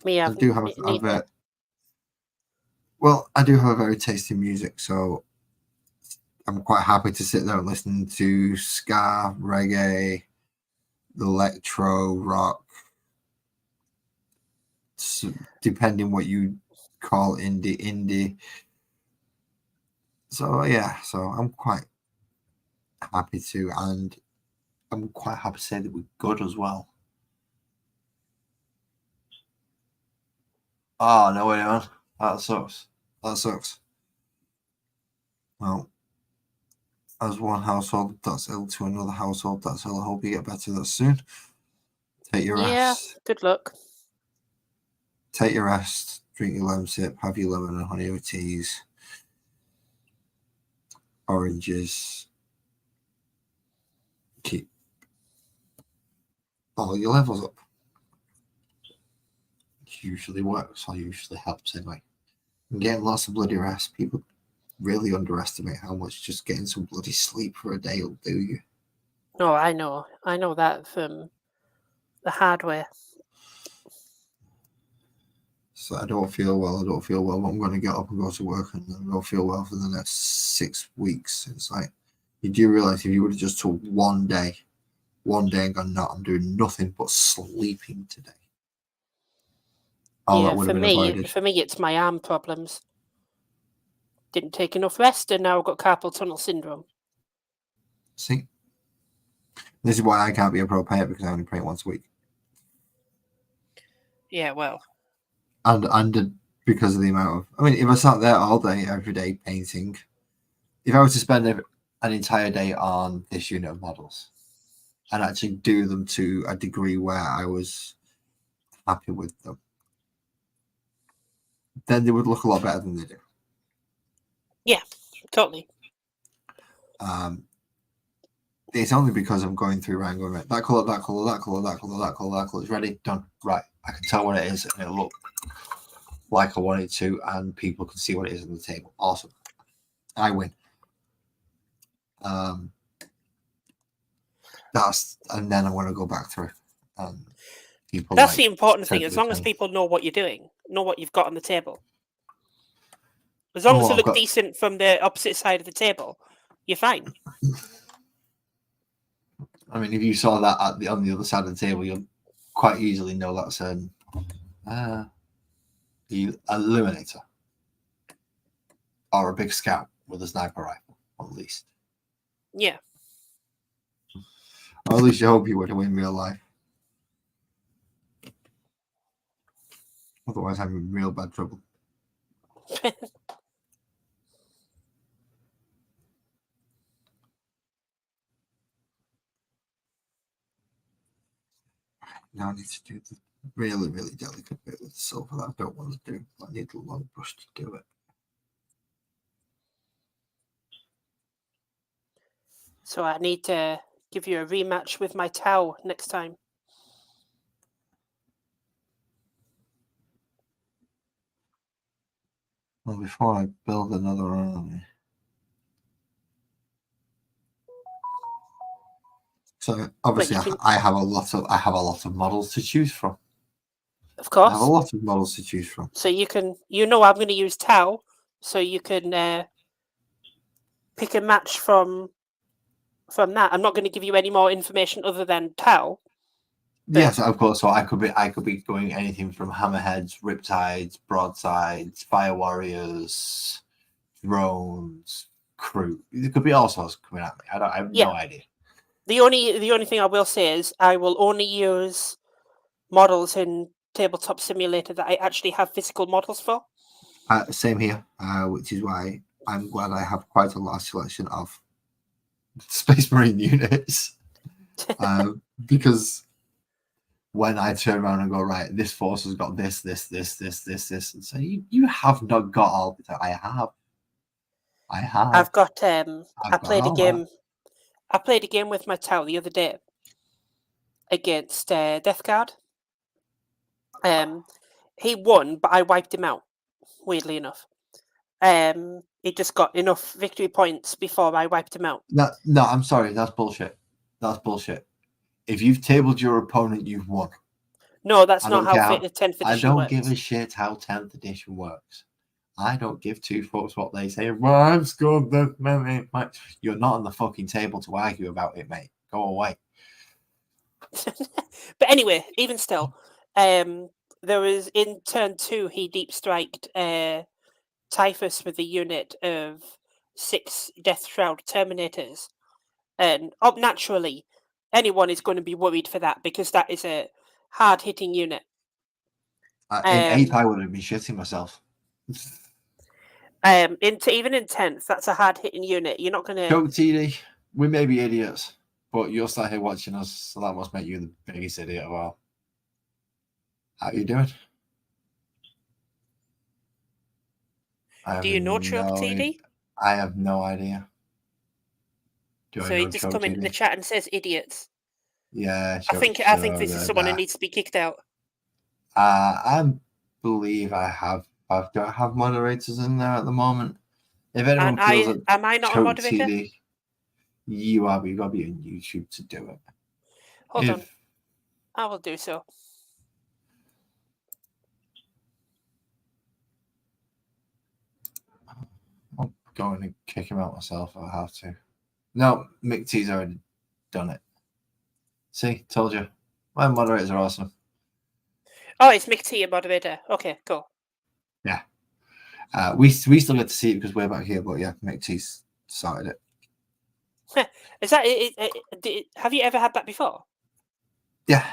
A: I do have I do have a very tasty music, so I'm quite happy to sit there and listen to ska, reggae, electro, rock, depending what you call indie. So I'm quite happy to, and I'm quite happy to say that we're good as well. Oh, no way, man. That sucks. Well, as one household that's ill to another household that's ill, I hope you get better that soon. Take your rest.
B: Good luck.
A: Take your rest. Drink your lemon sip. Have your lemon and honey teas. Oranges. Keep all your levels up. It usually works or usually helps anyway. And getting lots of bloody rest. People really underestimate how much just getting some bloody sleep for a day will do you.
B: No, I know that from the hard way.
A: So I don't feel well, but I'm going to get up and go to work, and I don't feel well for the next 6 weeks. It's like, you do realize if you would have just took one day and gone, no, I'm doing nothing but sleeping today. All that would have been avoided.
B: For me, it's my arm problems. Didn't take enough rest, and now I've got carpal tunnel syndrome.
A: See? This is why I can't be a pro painter, because I only paint once a week.
B: Yeah, well.
A: And because of the amount of... I mean, if I sat there all day, every day, painting, if I was to spend an entire day on this unit of models and actually do them to a degree where I was happy with them, then they would look a lot better than they do.
B: Yeah, totally.
A: It's only because I'm going through and going, right, that colour, it's ready, done, right. I can tell what it is and it'll look like I want it to, and people can see what it is on the table. Awesome. I win. And then I want to go back through.
B: That's the important thing. As long as people know what you're doing, know what you've got on the table. As long as it looks decent from the opposite side of the table, you're fine.
A: I mean, if you saw that on the other side of the table, you'll quite easily know that's the Eliminator or a big scout with a sniper rifle, at least.
B: Yeah.
A: Or at least you hope you would in real life. Otherwise, I'm in real bad trouble. Now I need to do the really, really delicate bit with the silver that I don't want to do. I need a long brush to do it.
B: So I need to give you a rematch with my towel next time.
A: Well, before I build another army. So obviously, I have a lot of models to choose from.
B: Of course,
A: I have a lot of models to choose from.
B: So you can, I'm going to use Tau, so you can pick a match from that. I'm not going to give you any more information other than Tau.
A: Yes, of course. So I could be going anything from hammerheads, riptides, broadsides, fire warriors, drones, crew. There could be all sorts coming at me. I have no idea.
B: The only thing I will say is I will only use models in Tabletop Simulator that I actually have physical models for.
A: Same here, which is why I'm glad I have quite a large selection of Space Marine units. Because when I turn around and go, right, this force has got this, and so you have not got all that I have.
B: I've got I played a game with my Tau the other day against Death Guard. He won, but I wiped him out, weirdly enough. He just got enough victory points before I wiped him out.
A: No, I'm sorry, that's bullshit. That's bullshit. If you've tabled your opponent, you've won.
B: No, that's not how 10th edition works.
A: I don't give a shit how 10th edition works. I don't give two fucks what they say. Well, I've scored this many. You're not on the fucking table to argue about it, mate. Go away.
B: But anyway, even still, there was in turn 2, he deep striked Typhus with a unit of 6 Death Shroud Terminators. And naturally, anyone is going to be worried for that because that is a hard-hitting unit.
A: In 8th, I would have been shitting myself.
B: Even in 10th, that's a hard-hitting unit. You're not going to...
A: Joke, TD, we may be idiots, but you're sat here watching us, so that must make you the biggest idiot of all. How are you doing?
B: Do you know Choke TD?
A: I have no idea.
B: So he just come into the chat and says idiots.
A: Yeah,
B: I think this is someone who needs to be kicked out.
A: I believe do I have moderators in there at the moment? If anyone feels that
B: am I not a moderator?
A: TD, you are, but you've got to be on YouTube to do it.
B: Hold on. I will do so.
A: I'm going to kick him out myself if I have to. No, Mick T's already done it. See, told you. My moderators are awesome.
B: Oh, it's Mick T, a moderator. Okay, cool.
A: Yeah. We still get to see it because we're back here, but yeah, Mick T's started it.
B: Is that it? Have you ever had that before?
A: Yeah.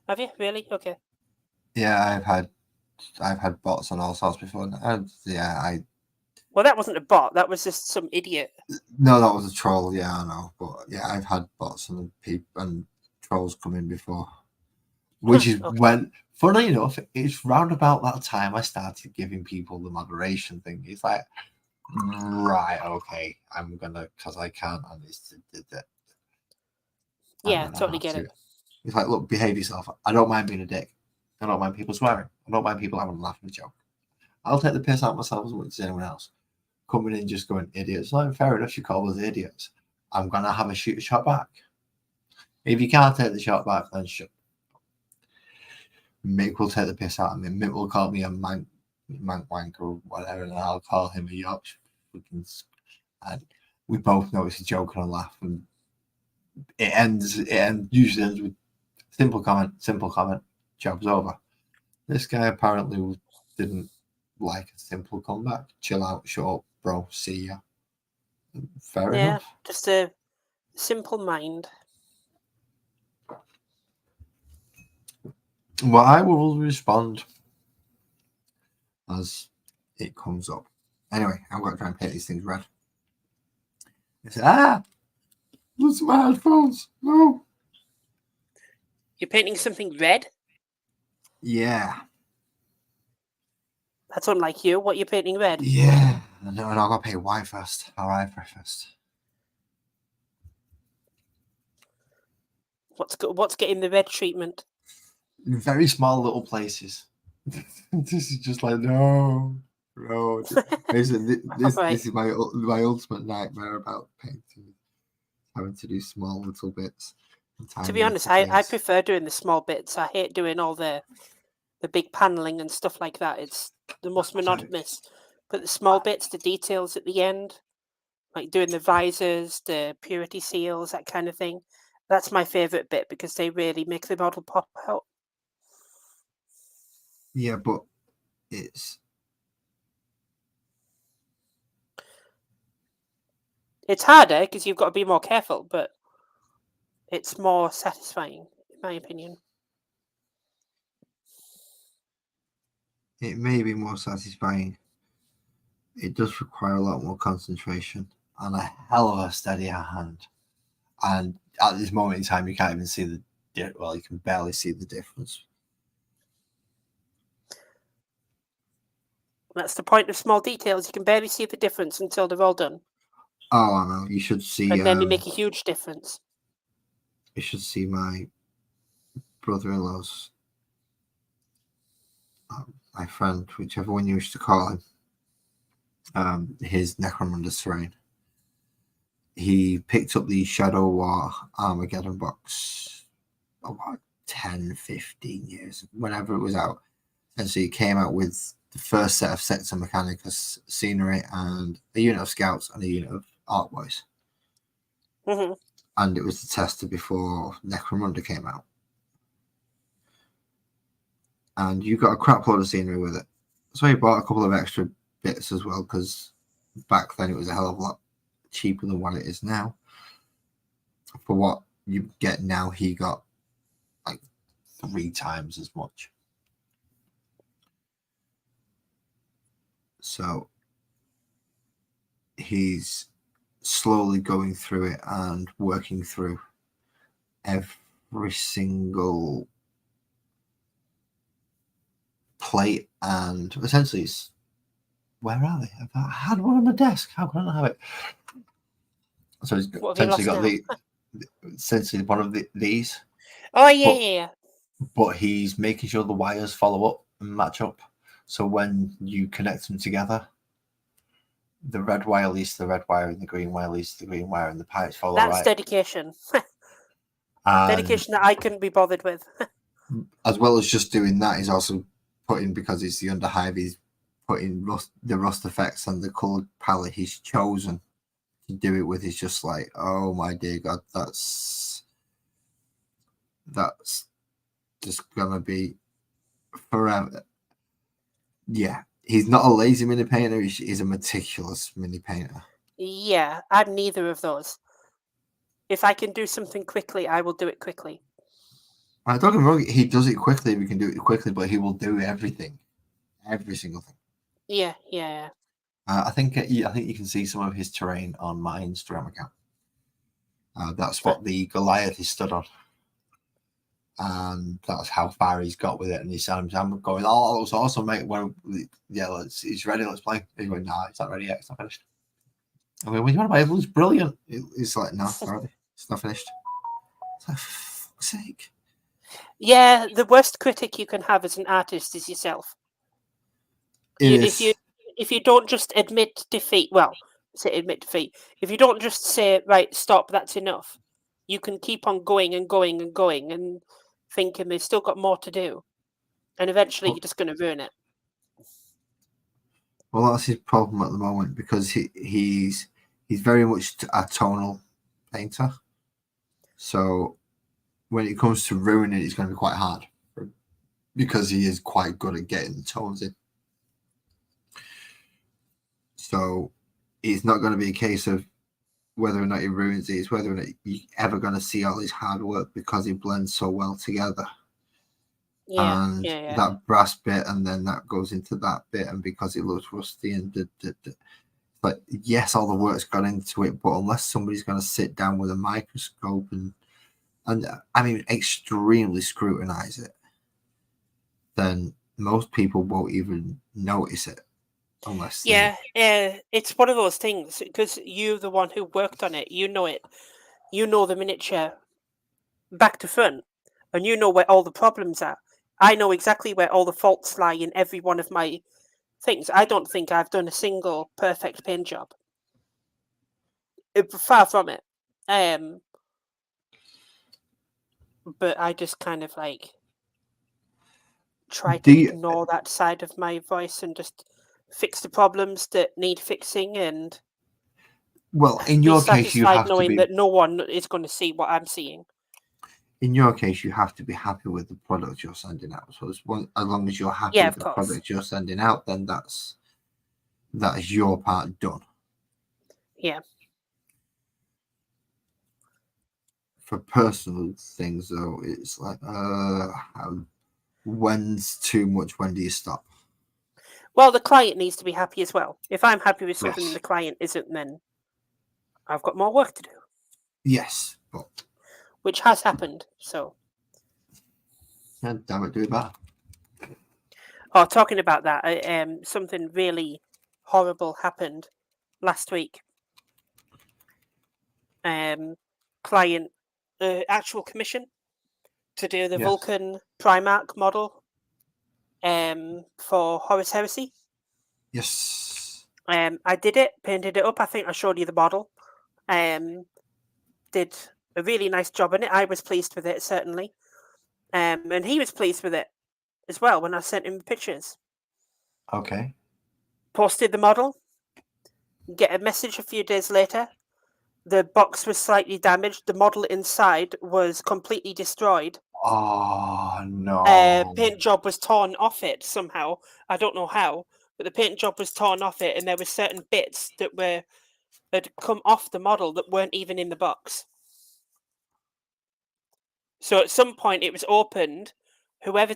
B: Have you really? Okay.
A: Yeah, I've had bots and all sorts before.
B: Well, that wasn't a bot. That was just some idiot.
A: No, that was a troll. Yeah, I know. But yeah, I've had bots and trolls come in before. Which is when, funnily enough, it's round about that time I started giving people the moderation thing. It's like, right, okay, I'm gonna, because I can't, and it's
B: yeah, totally get it.
A: It's like, look, behave yourself. I don't mind being a dick. I don't mind people swearing. I don't mind people having a laugh and a joke. I'll take the piss out of myself as much as anyone else. Coming in just going idiots. Like, fair enough, you call us idiots. I'm gonna have a shoot a shot back. If you can't take the shot back, then shut. Mick will take the piss out of me. Mick will call me a mank wank or whatever, and I'll call him a Yorkshire. And we both know it's a joke and a laugh, and it usually ends with simple comment, job's over. This guy apparently didn't like a simple comeback. Chill out, shut up, bro. See ya. Fair enough.
B: Just a simple mind.
A: Well, I will respond as it comes up. Anyway, I'm going to try and paint these things red. I said, lose my headphones. No.
B: You're painting something red?
A: Yeah.
B: That's unlike you. What, you're painting red?
A: Yeah. No, I've got to paint white first. All right, first.
B: What's getting the red treatment?
A: In very small little places. This is just like, no, This
B: Right.
A: is my ultimate nightmare about painting, having to do small little bits.
B: To be honest, I prefer doing the small bits. I hate doing all the big paneling and stuff like that. It's the most monotonous. But the small bits, the details at the end, like doing the visors, the purity seals, that kind of thing, that's my favourite bit because they really make the model pop out.
A: Yeah, but it's
B: harder because you've got to be more careful, but it's more satisfying, in my opinion.
A: it may be more satisfying. It does require a lot more concentration and a hell of a steadier hand. And at this moment in time, you can't even see you can barely see the difference.
B: That's the point of small details. You can barely see the difference until they're all done.
A: Oh, I know. You should see.
B: And then they make a huge difference.
A: You should see my brother-in-law's, my friend, whichever one you wish to call him, his Necromunda's terrain. He picked up the Shadow War Armageddon box about 10, 15 years, whenever it was out. And so he came out with the first set of Sector Mechanicus scenery and a unit of scouts and a unit of art boys.
B: Mm-hmm.
A: And it was the tester before Necromunda came out. And you got a crap load of scenery with it. So he bought a couple of extra bits as well, because back then it was a hell of a lot cheaper than what it is now. For what you get now, he got like 3 times as much. So he's slowly going through it and working through every single plate, and essentially it's, where are they? I had one on my desk. How can I not have it? So he's essentially got essentially one of these.
B: Oh yeah.
A: But he's making sure the wires follow up and match up. So when you connect them together, the red wire leads to the red wire and the green wire leads to the green wire, and the pipes follow.
B: That's dedication. Dedication that I couldn't be bothered with.
A: As well as just doing that, he's also putting, because it's the Underhive, he's putting the rust effects and the coloured palette he's chosen to do it with. Is just like, oh my dear God, that's just gonna be forever. Yeah, he's not a lazy mini painter. He's a meticulous mini painter.
B: Yeah, I'm neither of those. If I can do something quickly, I will do it quickly.
A: Don't get me wrong, he does it quickly. We can do it quickly, but he will do everything, every single thing.
B: Yeah.
A: I think you can see some of his terrain on my Instagram account. That's what the Goliath is stood on, and that's how far he's got with it. And I'm going, oh, that was awesome, mate. Well, yeah, he's ready. Let's play. He's going, nah, it's not ready yet. It's not finished. I mean, when you want to play, it looks brilliant. He's like, no, sorry, it's not finished. It's like, for fuck's sake.
B: Yeah, the worst critic you can have as an artist is yourself. If you don't just admit defeat, if you don't just say, right, stop, that's enough, you can keep on going and going and going and thinking they've still got more to do, and eventually you're just going to ruin it.
A: Well, that's his problem at the moment, because he's very much a tonal painter. So when it comes to ruining it, it's going to be quite hard, because he is quite good at getting the tones in. So it's not going to be a case of whether or not he ruins it. It's whether or not you're ever going to see all his hard work, because he blends so well together.
B: Yeah.
A: That brass bit, and then that goes into that bit, and because it looks rusty and but yes, all the work's gone into it, but unless somebody's going to sit down with a microscope and I mean extremely scrutinize it, then most people won't even notice it. Unless
B: it's one of those things, because you're the one who worked on it. You know it. You know the miniature back to front, and you know where all the problems are. I know exactly where all the faults lie in every one of my things. I don't think I've done a single perfect paint job. Far from it. But I just kind of like try to ignore that side of my voice and just fix the problems that need fixing, and
A: in your
B: be
A: case, you
B: satisfied
A: have to
B: knowing
A: be.
B: that no one is going to see what I'm seeing.
A: In your case, you have to be happy with the product you're sending out. So as long as you're happy with the product you're sending out, then that is your part done.
B: Yeah.
A: For personal things, though, it's like, when's too much? When do you stop?
B: Well, the client needs to be happy as well. If I'm happy with something and the client isn't, then I've got more work to do.
A: Yes, but
B: which has happened. So,
A: yeah, damn it, do it better.
B: Oh, talking about that, something really horrible happened last week. Client, actual commission to do the Vulcan Primark model for Horus Heresy.
A: Yes.
B: I did it, painted it up. I think I showed you the model. Did a really nice job on it. I was pleased with it, certainly. And he was pleased with it as well when I sent him the pictures.
A: Okay.
B: Posted the model. Get a message a few days later. The box was slightly damaged. The model inside was completely destroyed.
A: Oh, no.
B: Paint job was torn off it somehow. I don't know how, but the paint job was torn off it, and there were certain bits that had come off the model that weren't even in the box. So at some point it was opened. Whoever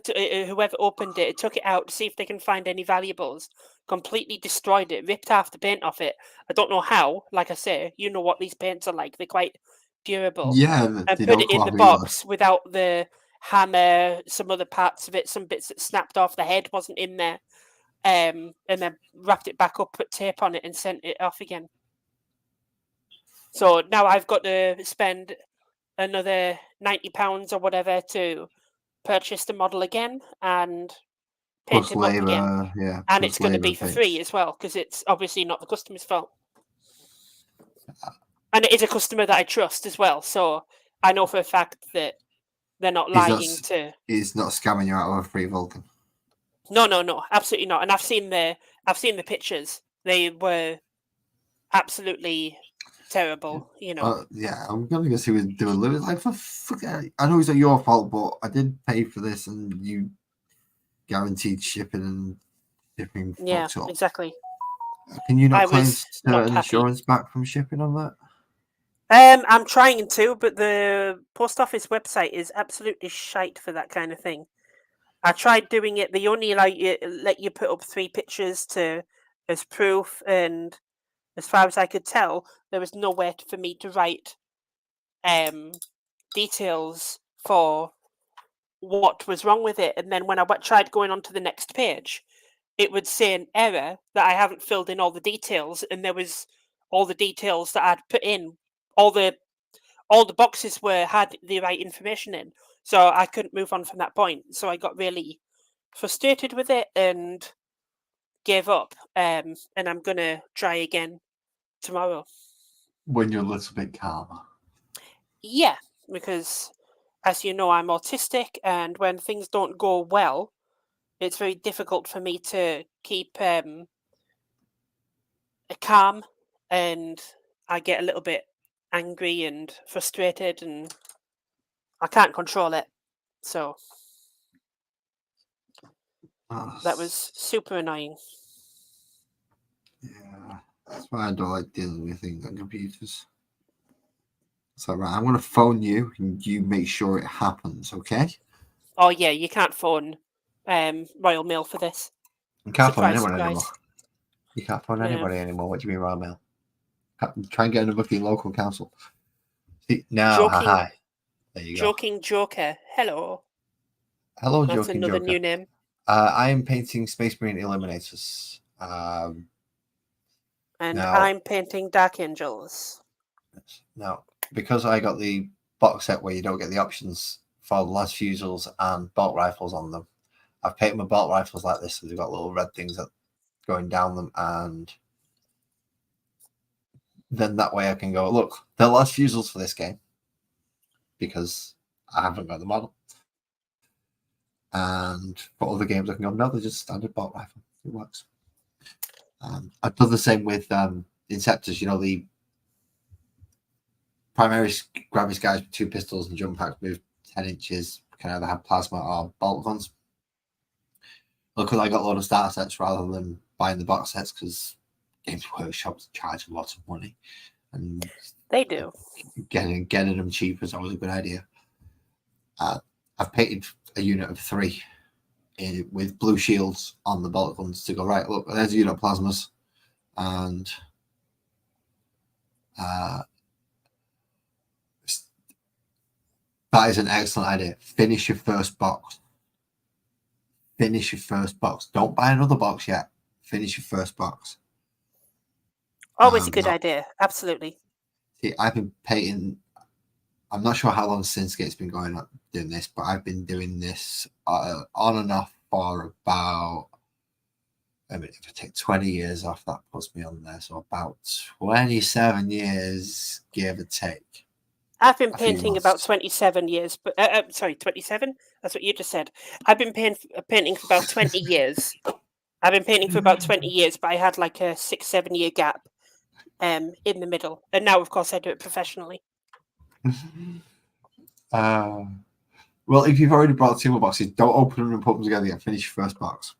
B: opened it took it out to see if they can find any valuables. Completely destroyed it, ripped half the paint off it. I don't know how. Like I say, you know what these paints are like. They're quite durable.
A: Yeah,
B: and put it in the box without the hammer. Some other parts of it, some bits that snapped off the head wasn't in there. And then wrapped it back up, put tape on it, and sent it off again. So now I've got to spend another £90 or whatever to purchase the model again and paint him up again.
A: Yeah,
B: and it's going to be for free as well, because it's obviously not the customer's fault. And it is a customer that I trust as well, so I know for a fact that they're not lying
A: He's not scamming you out of a free Vulcan.
B: No, absolutely not. And I've seen the pictures. They were absolutely terrible, you know.
A: Yeah, I'm gonna guess he was doing like for fuck. I know it's not your fault, but I did pay for this, and you guaranteed shipping and shipping.
B: Yeah, exactly.
A: Can you not claim certain insurance back from shipping on that?
B: I'm trying to, but the post office website is absolutely shite for that kind of thing. I tried doing it. They only let you put up 3 pictures as proof, and as far as I could tell, there was nowhere for me to write details for what was wrong with it. And then when I tried going on to the next page, it would say an error that I haven't filled in all the details, and there was all the details that I'd put in. All the boxes had the right information in, so I couldn't move on from that point. So I got really frustrated with it and gave up. And I'm gonna try again tomorrow
A: when you're a little bit calmer.
B: Yeah, because as you know, I'm autistic, and when things don't go well, it's very difficult for me to keep calm, and I get a little bit angry and frustrated, and I can't control it. So that was super annoying.
A: Yeah, that's why I don't like dealing with things on computers. So right, I'm going to phone you, and you make sure it happens, okay?
B: Oh yeah, you can't phone Royal Mail for this.
A: You can't phone anyone anymore. You can't phone anybody anymore. What do you mean, Royal Mail? Try and get another fucking local council. See, now, hi. There you go.
B: Joking Joker. Hello.
A: Hello,
B: That's
A: Joking
B: another
A: Joker.
B: new name.
A: I am painting Space Marine Eliminators.
B: And I'm painting Dark Angels.
A: Now, because I got the box set where you don't get the options for las fusils and bolt rifles on them, I've painted my bolt rifles like this, so they've got little red things going down them, and then that way I can go, look, there are less fusels for this game because I haven't got the model. And for other games, I can go, no, they're just standard bolt rifle. It works. I've done the same with Inceptors, the primary Gravis guys with 2 pistols and jump packs move 10 inches, can either have plasma or bolt guns. Luckily, I got a lot of starter sets rather than buying the box sets because Games Workshop charge a lot of money. And
B: they do.
A: Getting them cheap is always a good idea. I've painted a unit of 3 with blue shields on the bolt guns to go, right, look, there's a unit of plasmas. And that is an excellent idea. Finish your first box. Don't buy another box yet. Finish your first box.
B: Always a good idea. Absolutely.
A: See, I've been painting. I'm not sure how long Synskate's been going on doing this, but I've been doing this on and off for about. I mean, if I take 20 years off, that puts me on there. So about 27 years, give or take.
B: I've been painting about 27 years, but sorry, 27? That's what you just said. I've been painting for about 20 years. I've been painting for about 20 years, but I had like a 6-7 year gap in the middle. And now, of course, I do it professionally.
A: Well, if you've already brought 2 more boxes, don't open them and put them together yet. Finish your first box.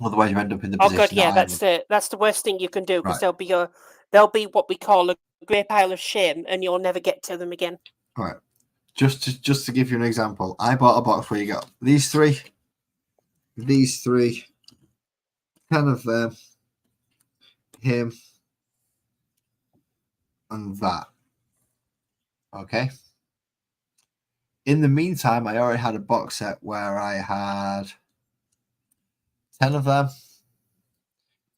A: Otherwise, you end up in the position.
B: Oh god, yeah, that's the worst thing you can do because there'll be what we call a great pile of shame, and you'll never get to them again.
A: All right, just to give you an example, I bought a box where you got these three, kind of him, and that. Okay. In the meantime, I already had a box set where I had 10 of them.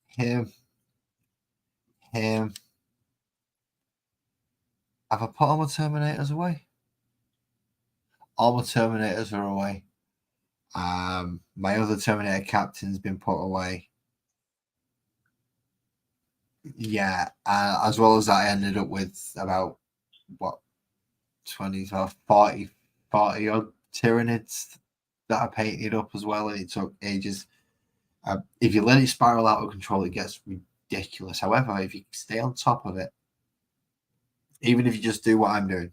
A: Him. Have I put all my Terminators away? All my Terminators are away. My other Terminator captain's been put away. Yeah, as well as that, I ended up with about, 20 or 40 odd Tyranids that I painted up as well, and it took ages. If you let it spiral out of control, it gets ridiculous. However, if you stay on top of it, even if you just do what I'm doing,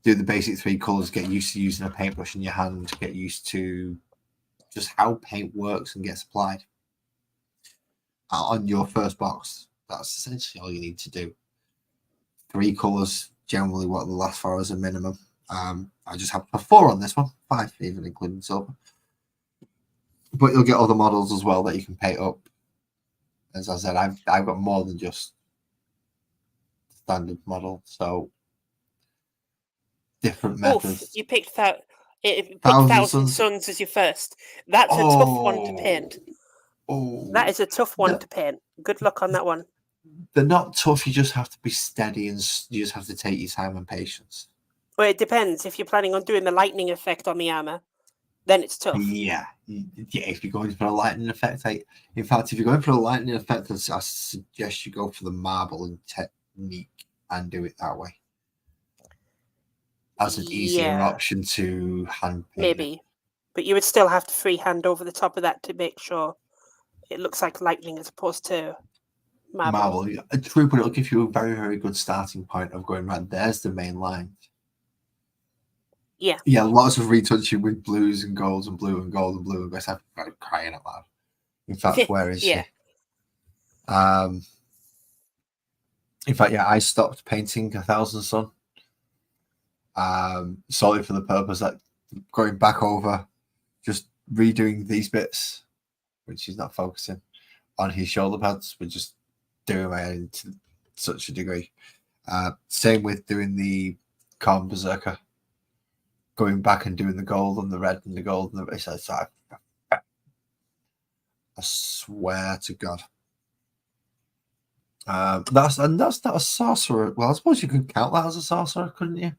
A: do the basic 3 colors, get used to using a paintbrush in your hand, get used to just how paint works and gets applied on your first box. That's essentially all you need to do. 3 colors, generally what they'll last for as a minimum. I just have 4 on this one, 5 even including silver. But you'll get other models as well that you can paint up. As I said, I've got more than just standard model, so different methods.
B: You picked that. Thousand Suns as your first. That's a tough one to paint. That is a tough one to paint. Good luck on that one.
A: They're not tough. You just have to be steady, and you just have to take your time and patience.
B: Well, it depends. If you're planning on doing the lightning effect on the armor, then it's tough.
A: Yeah. If you're going for a lightning effect, in fact, if you're going for a lightning effect, I suggest you go for the marbling technique and do it that way. As an easier option to hand paint.
B: Maybe, but you would still have to freehand over the top of that to make sure it looks like lightning as opposed to marble.
A: True, but it'll give you a very, very good starting point of going, right, there's the main line.
B: Yeah.
A: Yeah, lots of retouching with blues and golds and blue and gold and blue and I'm crying out loud. In fact, where is she? In fact, I stopped painting 1000 Sun. Solely for the purpose that going back over, just redoing these bits, which he's not focusing on his shoulder pads, but just doing my own to such a degree. Same with doing the Calm Berserker, going back and doing the gold and the red and the gold and the I swear to God. That's not a sorcerer. Well, I suppose you could count that as a sorcerer, couldn't you?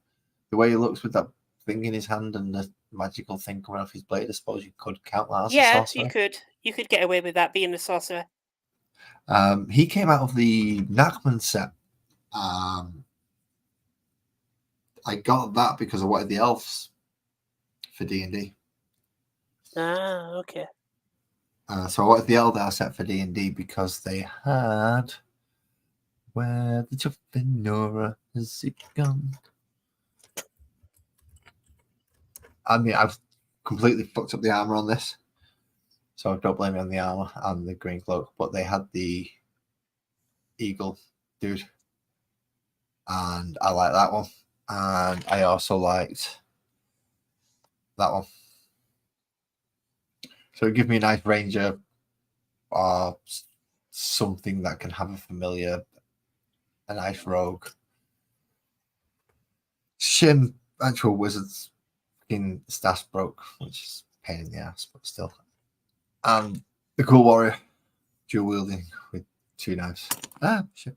A: The way he looks with that thing in his hand and the magical thing coming off his blade, I suppose you could count that as a sorcerer.
B: Yeah, you could. You could get away with that being a sorcerer.
A: He came out of the Nachman set. I got that because I wanted the elves for D&D.
B: Ah, okay.
A: So I wanted the Eldar set for D&D because they had Where the Chuffenora has it gone? I mean, I've completely fucked up the armor on this, so don't blame me on the armor and the green cloak. But they had the eagle dude, and I like that one, and I also liked that one. So give me a nice ranger or something that can have a familiar, a nice rogue. Shim actual wizards fucking stats broke, which is a pain in the ass, but still. And the cool warrior, dual wielding with 2 knives. Ah, shit.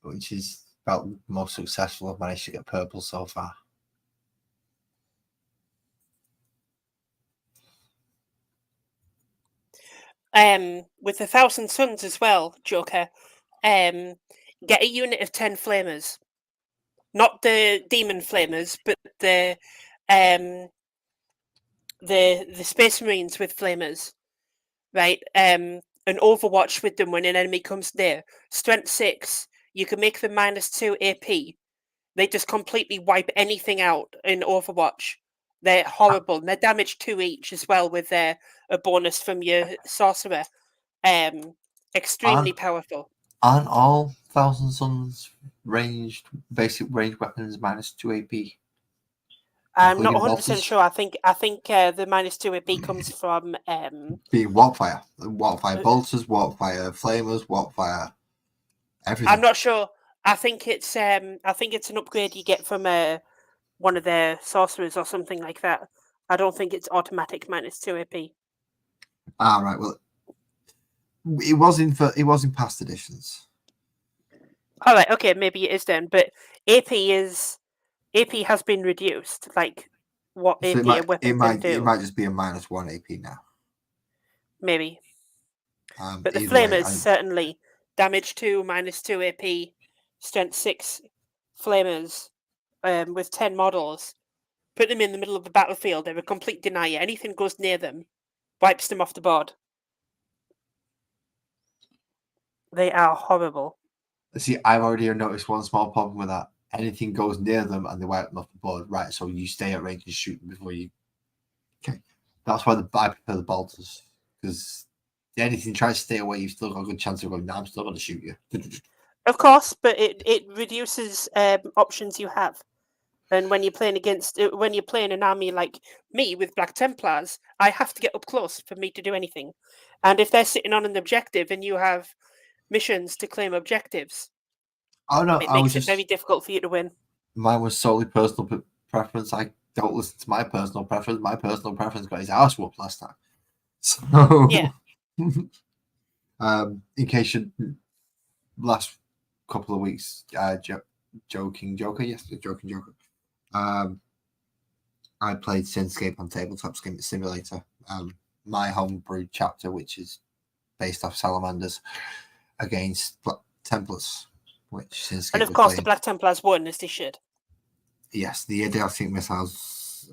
A: Which is about the most successful I've managed to get purple so far.
B: With the 1,000 Suns as well, Joker, get a unit of 10 flamers. Not the demon flamers, but the Space Marines with flamers. Right? An Overwatch with them when an enemy comes near. Strength 6, you can make them -2 AP. They just completely wipe anything out in Overwatch. They're horrible. And they're damage 2 each as well with a bonus from your sorcerer. Extremely powerful.
A: Aren't all 1,000 Suns basic ranged weapons -2 AP?
B: I'm not 100% sure. I think the -2 AP comes from
A: being Warpfire bolters, Warpfire flamers, Warpfire everything.
B: I'm not sure. I think it's an upgrade you get from one of their sorcerers or something like that. I don't think it's automatic -2 AP.
A: Ah, right. Well, it was in past editions.
B: All right. Okay. Maybe it is then. But AP has been reduced. Like what
A: So
B: AP a weapon can do.
A: It might just be a -1 AP now.
B: Maybe. But the
A: Either way,
B: flamers certainly damage 2 -2 AP, strength 6 flamers with 10 models. Put them in the middle of the battlefield. They're a complete denier. Anything goes near them, wipes them off the board. They are horrible.
A: See, I've already noticed one small problem with that. Anything goes near them and they wipe them off the board. Right, so you stay at range and shoot them before you. Okay, that's why I prefer the bolters, because anything tries to stay away, you've still got a good chance of going. No, I'm still going to shoot you.
B: Of course, but it reduces options you have. And when you're playing an army like me with Black Templars, I have to get up close for me to do anything. And if they're sitting on an objective and you have missions to claim objectives,
A: Oh no,
B: it makes it very difficult for you to win.
A: Mine was solely personal preference. I don't listen to my personal preference. My personal preference got his ass whooped last time. So
B: yeah.
A: In case you last couple of weeks, Joking Joker. I played Sinscape on Tabletop Simulator. My homebrew chapter, which is based off Salamanders, against Templars, which Sinscape.
B: And of course, the Black Templars won, as they should.
A: Yes, the idiotic missiles.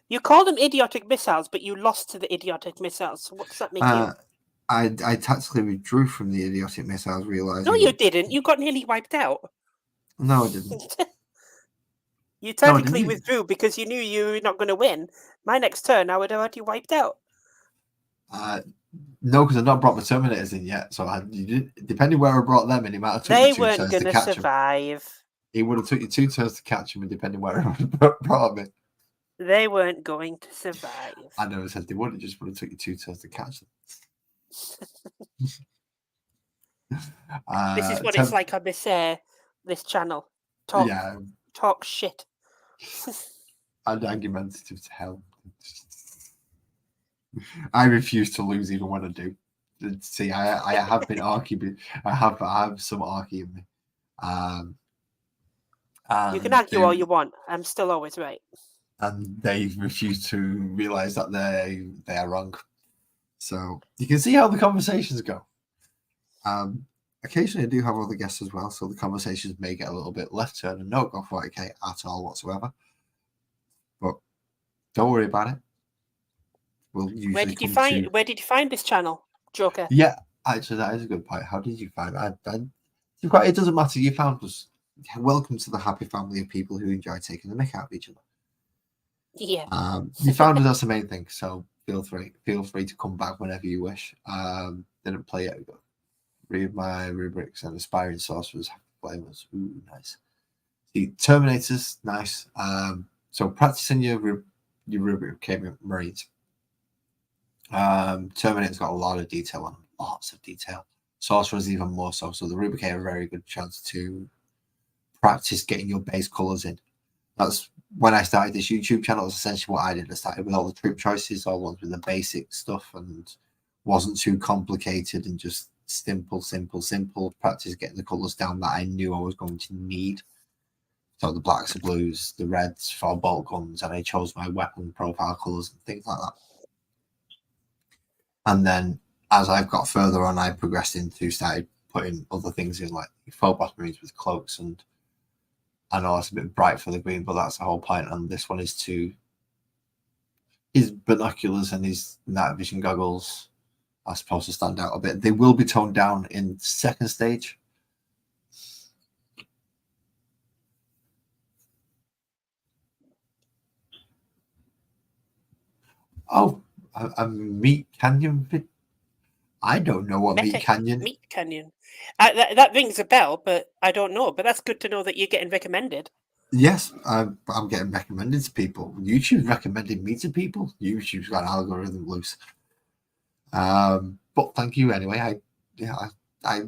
B: You call them idiotic missiles, but you lost to the idiotic missiles. So what does that make you?
A: I tactically withdrew from the idiotic missiles, realizing.
B: No, you didn't. You got nearly wiped out.
A: No, I didn't.
B: You tactically withdrew because you knew you were not going to win. My next turn, I would have had you wiped out.
A: No, because I've not brought my Terminators in yet. So depending where I brought them in, it might have took you 2 turns to catch them. They weren't going to
B: survive.
A: It would have took you 2 turns to catch them, and depending where I brought them in.
B: They weren't going to survive.
A: I never said they would. It just would have took you 2 turns to catch them.
B: This is what it's like on this channel. Talk shit.
A: And argumentative to hell. I refuse to lose even when I do. See, I have been arky. I have some arky in me.
B: You can argue all you want. I'm still always right.
A: and they refuse to realize that they are wrong. So you can see how the conversations go. Occasionally I do have other guests as well, so the conversations may get a little bit left turn and not go 40k at all whatsoever. But don't worry about it. We'll usually
B: Where did you find this channel, Joker?
A: Yeah, actually, that is a good point. How did you find it? It doesn't matter. You found us. Welcome to the happy family of people who enjoy taking the mick out of each other.
B: Yeah.
A: You found us. That's the main thing. So feel free to come back whenever you wish. Didn't play it. But read my rubrics and aspiring sorcerers, flavors. Ooh, nice. The Terminators, nice. So practicing your rubric came Marines. Terminator's got a lot of detail on them, lots of detail. Sorcerer's even more so. So the rubric had a very good chance to practice getting your base colors in. That's when I started this YouTube channel. That's essentially what I did. I started with all the troop choices, all ones with the basic stuff, and wasn't too complicated and just simple. Practice getting the colors down that I knew I was going to need. So the blacks, the blues, the reds for bolt guns, and I chose my weapon profile colors and things like that. And then as I've got further on, I progressed into started putting other things in, like Phobos Marines with cloaks, and I know it's a bit bright for the green, but that's the whole point. And this one is his binoculars and his night vision goggles are supposed to stand out a bit. They will be toned down in second stage. Oh, a Meat Canyon vid. I don't know what Meat Canyon.
B: Meat Canyon. That rings a bell, but I don't know. But that's good to know that you're getting recommended.
A: Yes, I'm getting recommended to people. YouTube's recommending me to people. YouTube's got an algorithm loose. But thank you anyway. I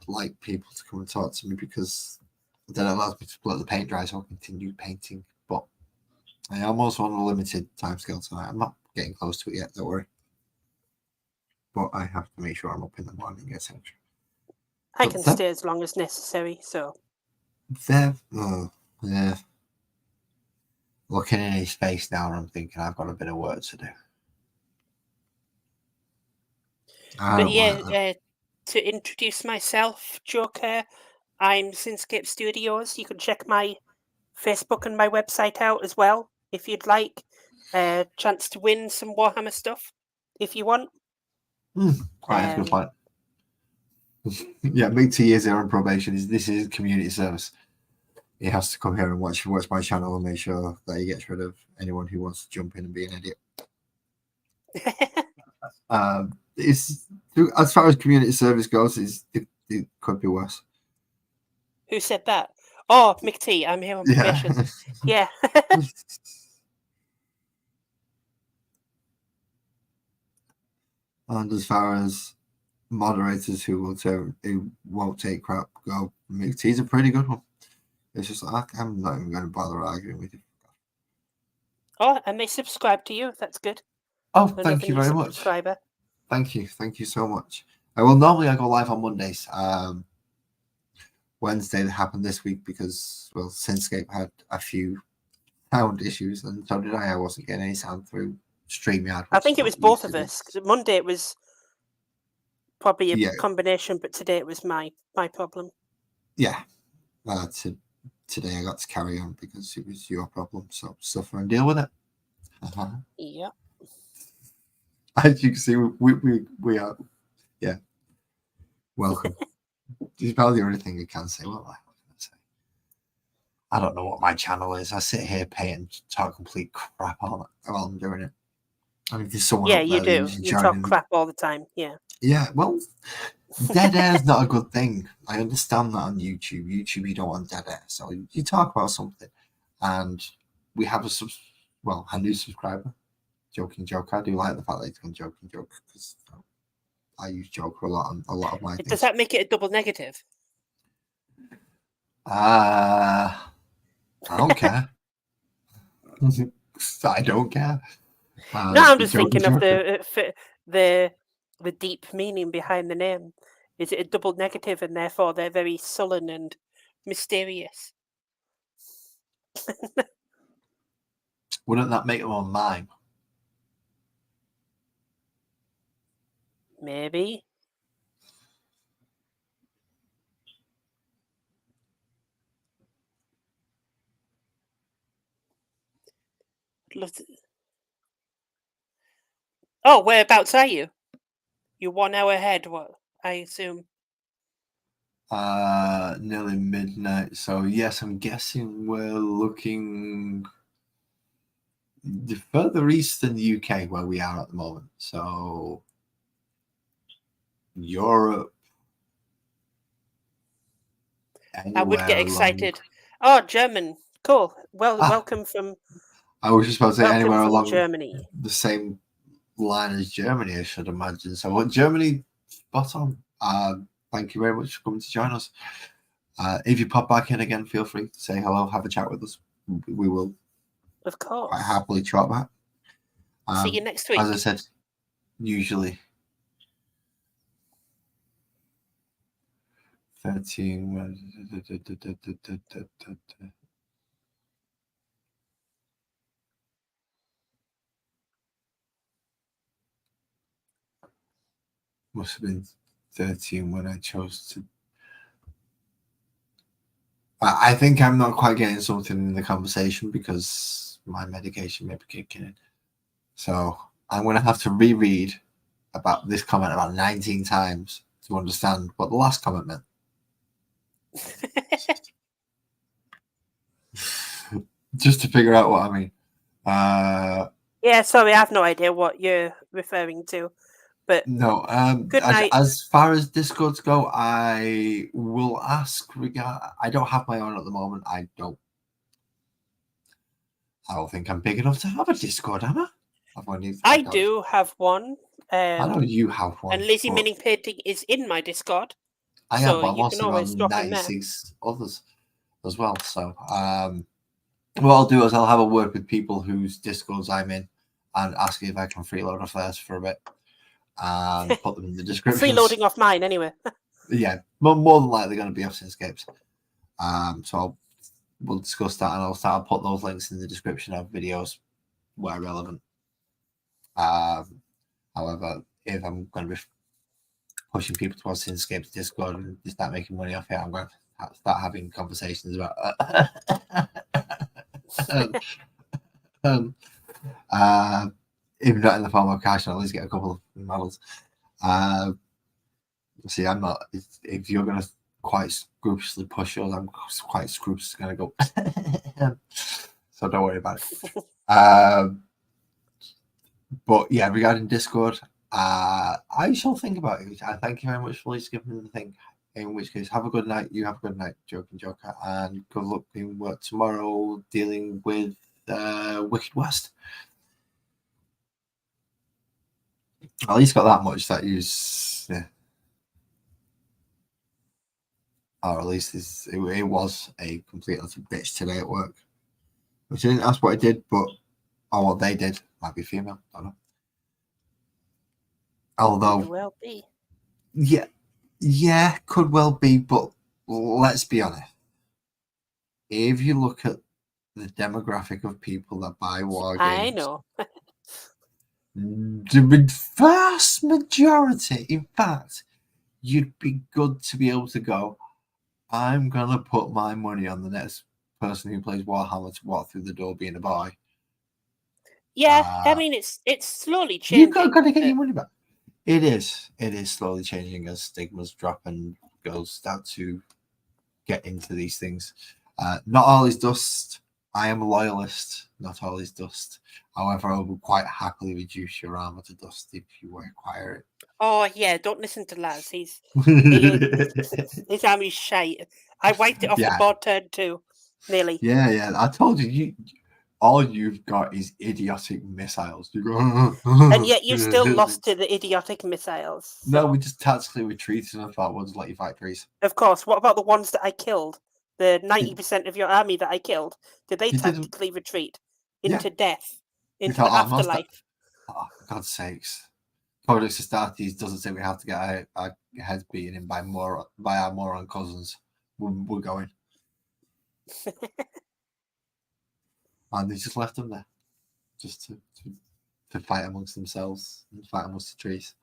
A: like people to come and talk to me because that allows me to let the paint dry so I continue painting. But I am also on a limited timescale tonight. I'm not getting close to it yet, don't worry. But I have to make sure I'm up in the morning, etc.
B: I can stay as long as necessary, so.
A: Yeah. Looking in his face now, and I'm thinking I've got a bit of work to do.
B: But yeah, to introduce myself, Joker, I'm Sinscape Studios. You can check my Facebook and my website out as well if you'd like. Chance to win some Warhammer stuff if you want.
A: Quite a good point. Yeah, Big T is there on probation. This is community service. He has to come here and watch my channel and make sure that he gets rid of anyone who wants to jump in and be an idiot. It's as far as community service goes, it could be worse.
B: Who said that? Oh, Mick T, I'm here on probation. Yeah.
A: And as far as moderators who won't take crap go, Mick T's a pretty good one. It's just like, I'm not even going to bother arguing with you.
B: Oh, and they subscribe to you. That's good.
A: Oh, thank you very much.
B: Subscriber.
A: Thank you so much. Normally I go live on Mondays. Wednesday that happened this week because Sinscape had a few sound issues, and so did I. I wasn't getting any sound through StreamYard.
B: I think it was both of us. Monday it was probably a combination, but today it was my problem.
A: Yeah. Today I got to carry on because it was your problem, so suffer and deal with it.
B: Yeah.
A: As you can see, we are, yeah. Welcome. It's probably the only thing I can say. What can I say? I don't know what my channel is. I sit here, pay and talk complete crap while I'm doing it. I mean, there's someone.
B: Yeah, you do. You talk crap all the time. Yeah.
A: Yeah. Well, dead air is not a good thing. I understand that on YouTube. YouTube, you don't want dead air, so you talk about something. And we have a new subscriber, Joking Joker. I do like the fact that he's going Joking Joker because I use Joker a lot on a lot of my things.
B: Does that make it a double negative?
A: I don't care. I don't care.
B: No, I'm just thinking of the deep meaning behind the name. Is it a double negative, and therefore they're very sullen and mysterious?
A: Wouldn't that make them a mime?
B: Maybe. I'd love to... Oh, whereabouts are you? You're 1 hour ahead, what I assume.
A: Nearly midnight. So yes, I'm guessing we're looking further east than the UK where we are at the moment. So Europe.
B: I would get
A: Anywhere
B: excited. Oh, German. Cool. Well, welcome from
A: I was just about to say
B: welcome
A: anywhere
B: from
A: along
B: Germany.
A: the same line as Germany, I should imagine. So what Germany, spot on. Thank you very much for coming to join us. If you pop back in again, feel free to say hello, have a chat with us. We will
B: Of course.
A: quite happily chat back.
B: See you next week.
A: As I said, usually 13. Must have been 13 when I chose to. I think I'm not quite getting something in the conversation because my medication may be kicking in. So I'm going to have to reread about this comment about 19 times to understand what the last comment meant. Just to figure out what I mean.
B: Yeah, sorry, I have no idea what you're referring to. But
A: no,
B: good night.
A: As far as Discords go, I will ask. I don't have my own at the moment. I don't think I'm big enough to have a Discord, am I?
B: I do have one.
A: I know you have one.
B: And Lizzie Mini Painting is in my Discord.
A: I
B: so
A: have, but I'm
B: you
A: also
B: can always
A: on
B: drop in there.
A: 96 others as well. So what I'll do is I'll have a word with people whose Discords I'm in and ask if I can freeload off theirs for a bit and put them in the description.
B: Freeloading off mine anyway.
A: Yeah, more than likely going to be off Sinscapes. So we'll discuss that, and I'll put those links in the description of videos where relevant. However, if I'm going to be pushing people towards Sinscapes Discord and start making money off it, I'm going to start having conversations about even not in the form of cash, I'll at least get a couple of models. See, I'm not. If you're going to quite scrupulously push yours, I'm quite scrupulously going to go. So don't worry about it. But yeah, regarding Discord, I shall think about it. I thank you very much for giving me the thing. In which case, have a good night. You have a good night, Joking Joker, and good luck in work tomorrow dealing with Wicked West. At least got that much that you, yeah. Or at least it was a complete utter bitch today at work. Which I didn't ask what I did, but what they did might be female. I don't know. Although,
B: could well be.
A: Yeah, could well be. But let's be honest. If you look at the demographic of people that buy war games,
B: I know.
A: The vast majority, in fact, you'd be good to be able to go, I'm going to put my money on the next person who plays Warhammer to walk through the door being a boy.
B: Yeah, I mean, it's slowly changing.
A: You've got to get your money back. It is slowly changing as stigmas drop and girls start to get into these things. Not all is dust. I am a loyalist. Not all is dust. However, I will quite happily reduce your armor to dust if you require it.
B: Oh yeah, don't listen to Laz. His army's shite. I wiped it off the board turn too, nearly.
A: Yeah. I told you, all you've got is idiotic missiles. You go,
B: and yet you still lost to the idiotic missiles. So.
A: No, we just tactically retreated and thought we'll just let you fight threes.
B: Of course. What about the ones that I killed? The 90% of your army that I killed? Did they tactically retreat into death, into the afterlife?
A: Oh, for God's sakes. Codex Astartes doesn't say we have to get our heads beaten in by our moron cousins. We're going. And they just left them there. just to fight amongst themselves and fight amongst the trees.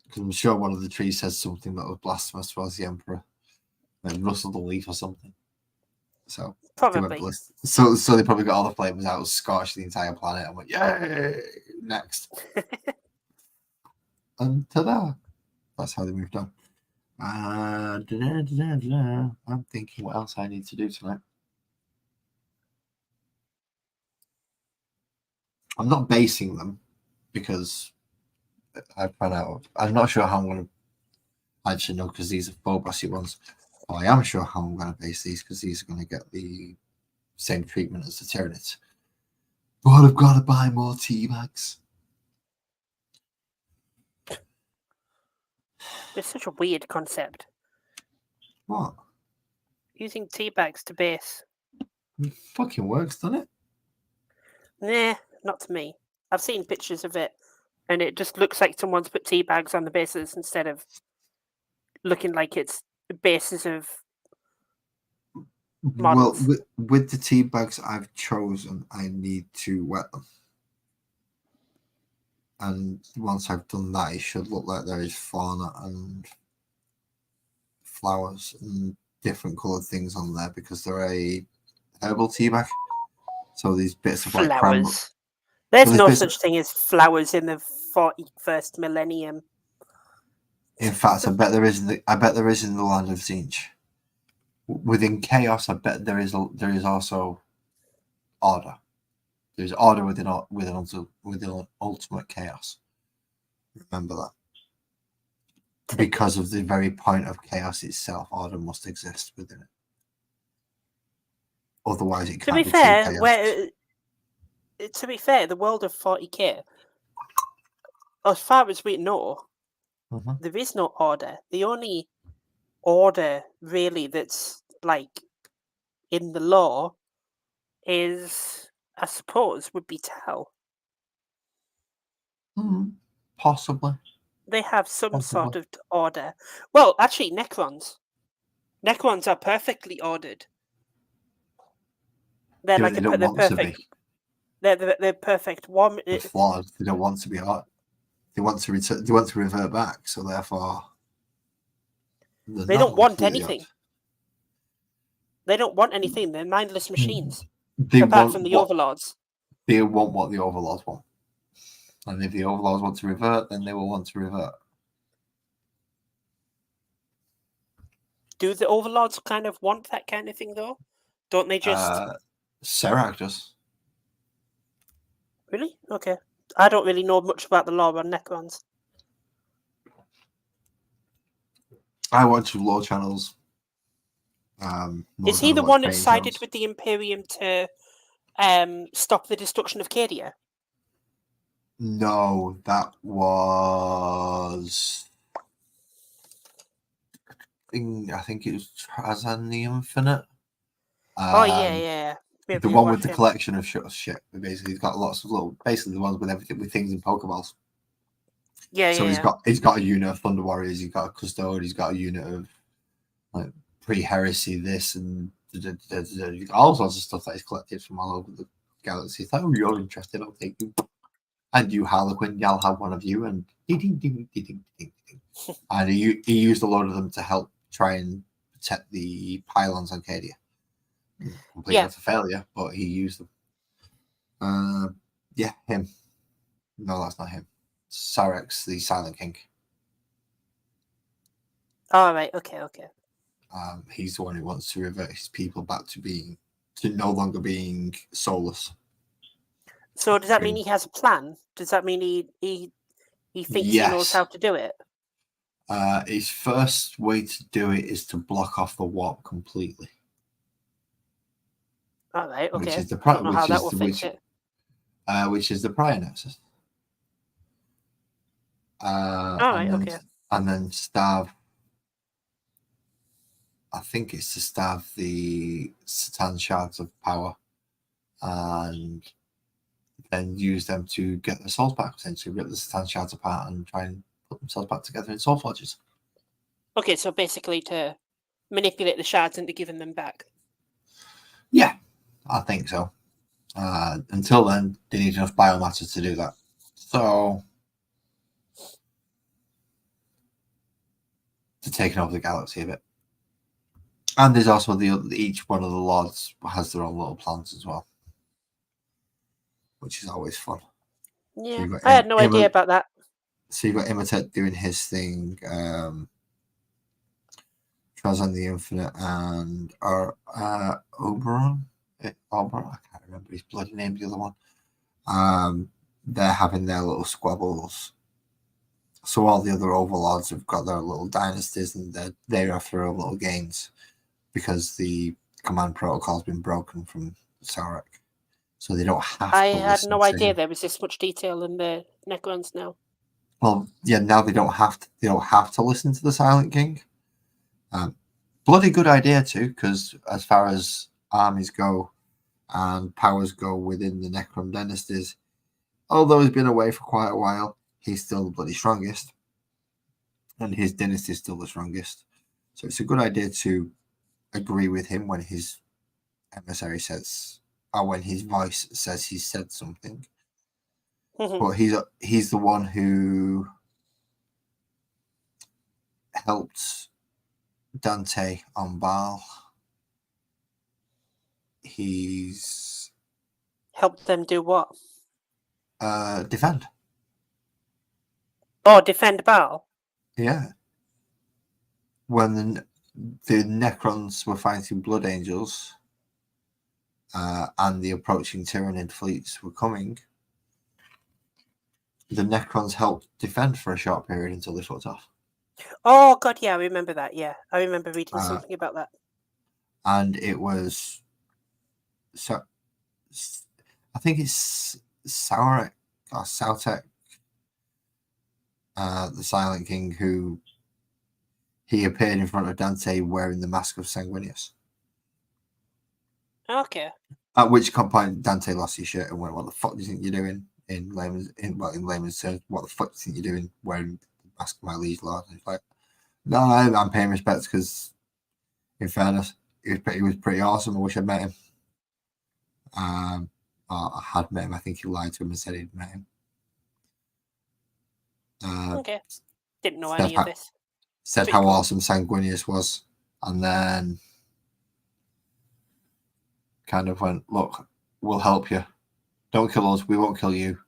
A: Because I'm sure one of the trees says something that was blasphemous towards the Emperor, like rustled a leaf or something. So
B: Probably.
A: So they probably got all the flames out, scorched the entire planet, and went, yay! Next. And ta-da! That's how they moved on. I'm thinking what else I need to do tonight. I'm not basing them because I've run out of. I'm not sure how I'm going to actually know because these are Phobosy ones. But I am sure how I'm going to base these because these are going to get the same treatment as the Tyranids. But I've got to buy more tea bags.
B: It's such a weird concept.
A: What?
B: Using tea bags to base.
A: It fucking works, doesn't it?
B: Nah, not to me. I've seen pictures of it, and it just looks like someone's put tea bags on the bases instead of looking like it's the bases of models.
A: Well, with the tea bags I've chosen, I need to wet them. And once I've done that, it should look like there is fauna and flowers and different coloured things on there because they're a herbal tea bag. So these bits of like
B: flowers. There's no such thing as flowers in the 41st millennium.
A: In fact, I bet there is in the land of Zinch. Within chaos, I bet there is also order. There's order within ultimate chaos. Remember that. Because of the very point of chaos itself, order must exist within it. Otherwise, it can't be chaos.
B: To be fair, the world of 40k, as far as we know, there is no order. The only order really that's like in the law is, I suppose, would be Tau.
A: Possibly.
B: They have some sort of order. Well, actually, Necrons. Necrons are perfectly ordered. They're like they're perfect. They're perfect.
A: They're flawed. They don't want to be ordered. They want to return. They want to revert back. So therefore,
B: they don't want anything. Odd. They don't want anything. They're mindless machines. Apart from the overlords.
A: They want what the overlords want. And if the overlords want to revert, then they will want to revert.
B: Do the overlords kind of want that kind of thing, though? Don't they just...
A: Serac does.
B: Really? Okay. I don't really know much about the lore on Necrons.
A: I watch lore channels.
B: Is he the one that sided with the Imperium to stop the destruction of Cadia?
A: No, that was... I think it was Trazan the Infinite.
B: Yeah.
A: Maybe the one with the collection of shit. Basically, he's got lots of little... Basically, the ones with everything, with things in Pokeballs. He's got a unit of Thunder Warriors, he's got a Custode, he's got a unit of like pre-heresy, this and all sorts of stuff that he's collected from all over the galaxy. It's like, oh, you're interested, I'll take you. And you, Harlequin, I'll have one of you, and ding, ding, ding, ding, ding, ding. And he used a lot of them to help try and protect the pylons on Cadia. Completely a failure, but he used them. Him. No, that's not him. Sarex, the Silent King.
B: All right. Okay.
A: He's the one who wants to revert his people back to no longer being soulless.
B: So does that mean he has a plan? Does that mean he thinks he knows how to do it?
A: His first way to do it is to block off the warp completely.
B: All right. Okay.
A: Which is the prior nexus. And then starve. I think it's to starve the Satan shards of power, and then use them to get their souls back. Essentially, rip the Satan shards apart and try and put themselves back together in soul forges.
B: Okay, so basically to manipulate the shards into giving them back.
A: Yeah, I think so. Until then, they need enough biomatter to do that. So they're taking over the galaxy a bit. And there's also each one of the lords has their own little plans as well, which is always fun.
B: Yeah, so I had no idea about that.
A: So you've got Imitate doing his thing, Transcend the Infinite, and Oberon. Oberon, I can't remember his bloody name. The other one. They're having their little squabbles. So all the other overlords have got their little dynasties, and they're after their little gains because the command protocol's been broken from Sarek. So they don't have to.
B: I had no idea there was this much detail in the Necrons now.
A: Well, yeah, now they don't have to. They don't have to listen to the Silent King. Bloody good idea too, because as far as armies go and powers go within the Necron dynasties, although he's been away for quite a while, he's still the bloody strongest, and his dynasty is still the strongest. So it's a good idea to agree with him when his emissary says, or when his voice says he said something. But he's the one who helped Dante on Baal. He's
B: helped them do what?
A: Defend.
B: Oh, defend Baal?
A: Yeah. When the Necrons were fighting Blood Angels and the approaching Tyranid fleets were coming, the Necrons helped defend for a short period until they fucked off.
B: Oh, God, yeah, I remember that, yeah. I remember reading something about that.
A: And it was... So, I think it's Sautek or Sautek, the Silent King, who he appeared in front of Dante wearing the mask of Sanguinius.
B: Okay.
A: At which point Dante lost his shirt and went, "What the fuck do you think you're doing?" In layman's terms, what the fuck do you think you're doing wearing the mask of my liege lord? And he's like, "No, I'm paying respects because, in fairness, he was pretty awesome. I wish I'd met him." I had met him. I think he lied to him and said he'd met him.
B: Okay. Didn't know any of this.
A: Said how awesome Sanguinius was, and then kind of went, "Look, we'll help you. Don't kill us. We won't kill you.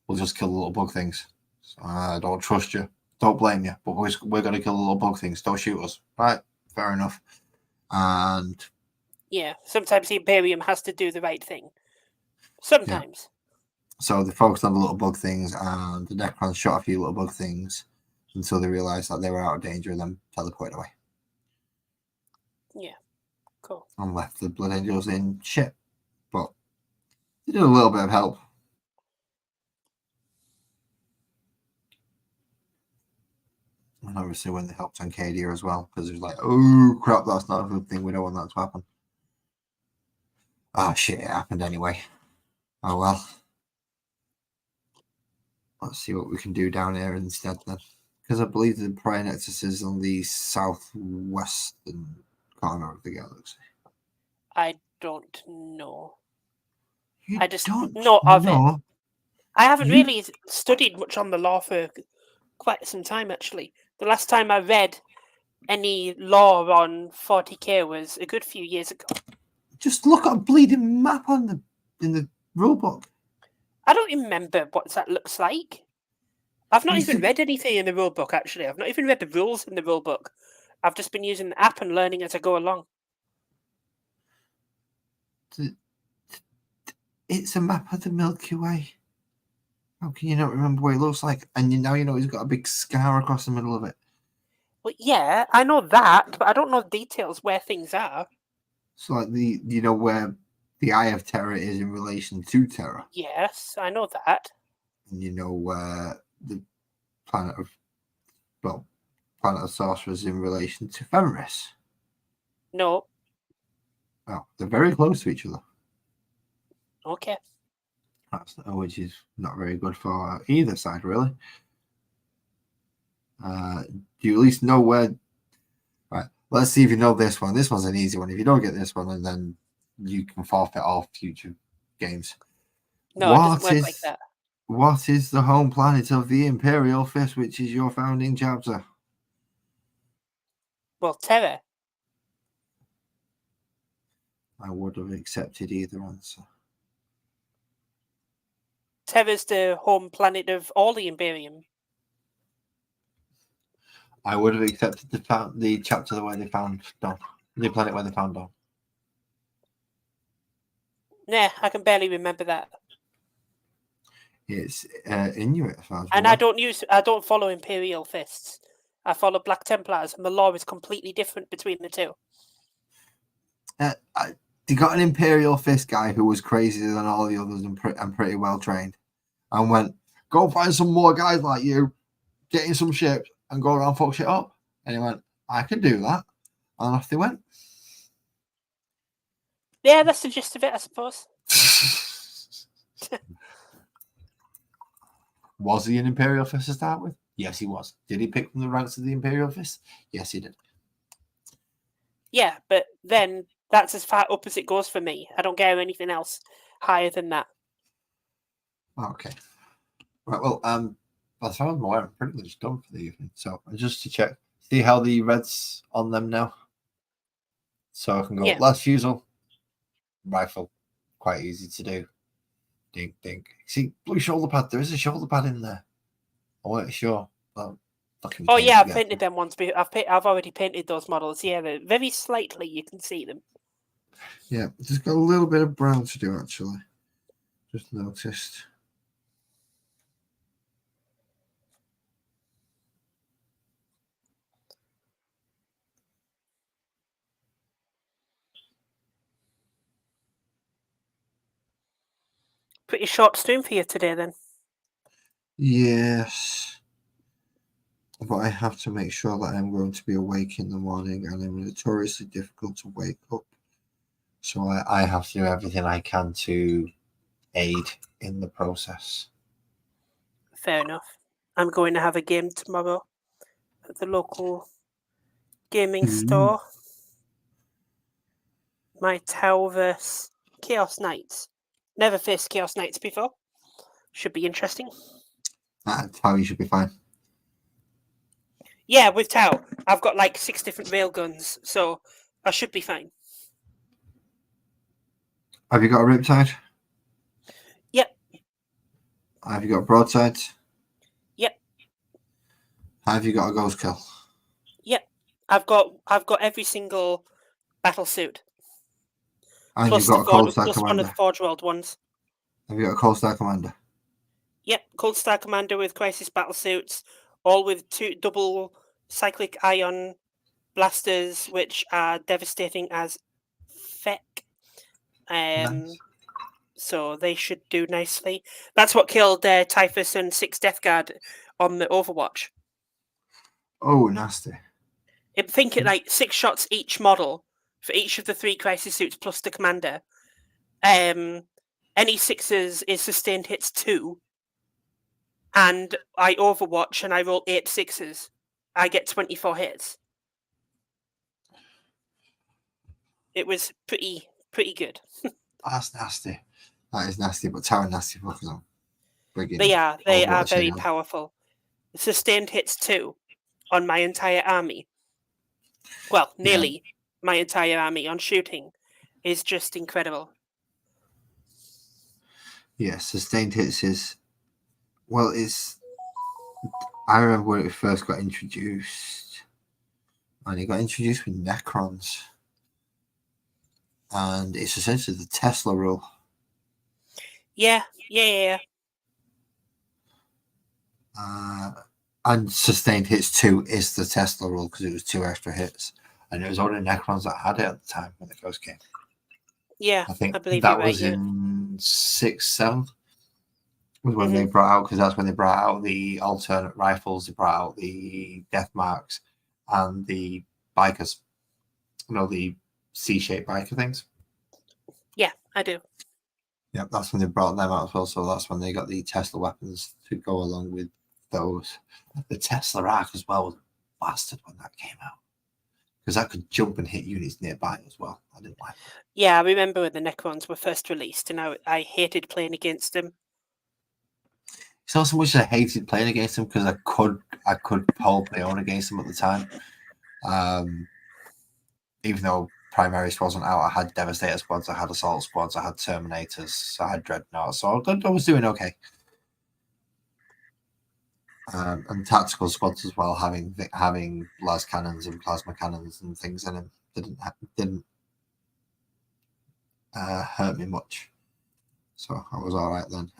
A: We'll just kill the little bug things. So, I don't trust you. Don't blame you. But we're going to kill the little bug things. Don't shoot us." Right? Fair enough. And
B: yeah, sometimes the Imperium has to do the right thing. Sometimes.
A: Yeah. So they focused on the little bug things, and the Necrons shot a few little bug things until they realised that they were out of danger and then teleported away.
B: Yeah. Cool.
A: And left the Blood Angels in shit. But they did a little bit of help. And obviously when they helped on Cadia as well, because it was like, oh crap, that's not a good thing. We don't want that to happen. Ah, shit, it happened anyway. Oh well. Let's see what we can do down here instead then. Because I believe the Prior Nexus is on the southwestern corner of the galaxy.
B: I don't know.
A: You
B: I just
A: don't
B: know of it. I haven't
A: You-
B: really studied much on the law for quite some time, actually. The last time I read any law on 40k was a good few years ago.
A: Just look at a bleeding map in the rulebook.
B: I don't remember what that looks like. I've not even read anything in the rulebook, actually. I've not even read the rules in the rulebook. I've just been using the app and learning as I go along.
A: It's a map of the Milky Way. How can you not remember what it looks like? And now you know he's got a big scar across the middle of it.
B: Well, yeah, I know that, but I don't know details where things are.
A: So, like, you know where the Eye of Terror is in relation to Terra?
B: Yes, I know that.
A: And you know where the planet of Sorcerers in relation to Fenris?
B: No.
A: Oh, they're very close to each other.
B: Okay.
A: Which is not very good for either side, really. Do you at least know where? Right, let's see if you know this one. This one's an easy one. If you don't get this one, and then you can forfeit all future games.
B: No, it doesn't work like that.
A: What is the home planet of the Imperial Fist, which is your founding chapter?
B: Well, Terra.
A: I would have accepted either answer.
B: Terra's the home planet of all the Imperium.
A: I would have accepted the chapter where they found Dawn. The planet where they found Dawn.
B: Nah, I can barely remember that.
A: It's Inuit, as far as
B: and I don't follow Imperial Fists. I follow Black Templars, and the law is completely different between the two.
A: They got an Imperial Fist guy who was crazier than all the others and pretty well trained, and went, go find some more guys like you, get in some ships and go around fuck shit up. And he went, I can do that, and off they went.
B: Yeah, that's the gist of it, I suppose.
A: Was he an Imperial Fist to start with? Yes, he was. Did he pick from the ranks of the Imperial Fist? Yes, he did.
B: Yeah, but then that's as far up as it goes for me. I don't care anything else higher than that.
A: Okay. Right, well, as far as I'm aware, I'm pretty much done for the evening. So just to check, see how the red's on them now. So I can go, last usual, rifle, quite easy to do. Dink, dink. See, blue shoulder pad, there is a shoulder pad in there. I wasn't sure. Well,
B: oh yeah, I've painted them once. I've already painted those models. Yeah, very slightly you can see them.
A: Yeah, just got a little bit of brown to do actually. Just noticed.
B: Pretty short stream for you today, then.
A: Yes. But I have to make sure that I'm going to be awake in the morning, and I'm notoriously difficult to wake up. So I have to do everything I can to aid in the process.
B: Fair enough. I'm going to have a game tomorrow at the local gaming store. My Tau vs Chaos Knights. Never faced Chaos Knights before. Should be interesting.
A: That's how you should be fine.
B: Yeah, with Tau, I've got like 6 different railguns, so I should be fine.
A: Have you got a riptide?
B: Yep.
A: Have you got a broadside?
B: Yep.
A: Have you got a ghost kill?
B: Yep. I've got every single battle suit.
A: And you've got a Cold Star
B: plus
A: Commander.
B: One of the Forge World ones.
A: Have you got a Cold Star Commander?
B: Yep, Cold Star Commander with Crisis battle suits, all with 2 double cyclic ion blasters, which are devastating as feck.
A: Nice.
B: So they should do nicely. That's what killed Typhus and 6 Death Guard on the Overwatch.
A: Oh, nasty.
B: I think it like 6 shots each model for each of the 3 crisis suits plus the commander. Any 6s is sustained hits 2. And I Overwatch and I roll 8 6s. I get 24 hits. It was pretty good.
A: That's nasty. That is nasty, but Tower nasty fuckers on.
B: They are very powerful. Sustained hits 2 on my entire army. Well, nearly my entire army on shooting is just incredible.
A: Yeah, sustained hits is... Well, it's... I remember when it first got introduced. And it got introduced with Necrons. And it's essentially the Tesla rule.
B: Yeah.
A: And sustained hits 2 is the Tesla rule because it was 2 extra hits. And it was only Necrons that had it at the time when it first came.
B: Yeah,
A: I
B: believe
A: that
B: you're
A: was
B: right,
A: in 6th, 7th. Was when they brought out, because that's when they brought out the alternate rifles, they brought out the death marks and the bikers. You know, the C-shaped biker things.
B: Yeah, I do.
A: Yeah, that's when they brought them out as well. So that's when they got the Tesla weapons to go along with those. The Tesla Arc as well was bastard when that came out. because that could jump and hit units nearby as well. I didn't like that.
B: Yeah, I remember when the Necrons were first released, and I hated playing against them.
A: It's not so much I hated playing against them because I could hold my own against them at the time. Even though Primaris wasn't out, I had Devastator squads, I had Assault squads, I had Terminators, I had Dreadnoughts, so I was doing okay. And tactical squads as well, having las cannons and plasma cannons and things in them didn't hurt me much. So I was all right then.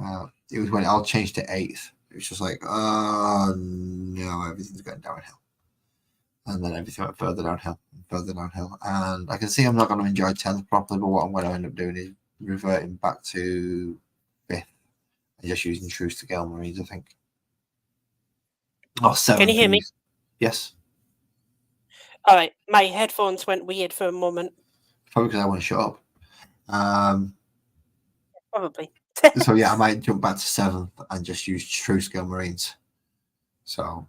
A: It was when I'll change to 8th. It was just like, oh no, everything's going downhill. And then everything went further downhill and further downhill. And I can see I'm not going to enjoy 10th properly, but what I'm going to end up doing is reverting back to 5th and just using true scale Marines, I think. Oh, 7th.
B: Can you hear me?
A: Yes.
B: All right, my headphones went weird for a moment.
A: Probably because I want to shut up.
B: Probably.
A: So yeah, I might jump back to 7th and just use true scale Marines. So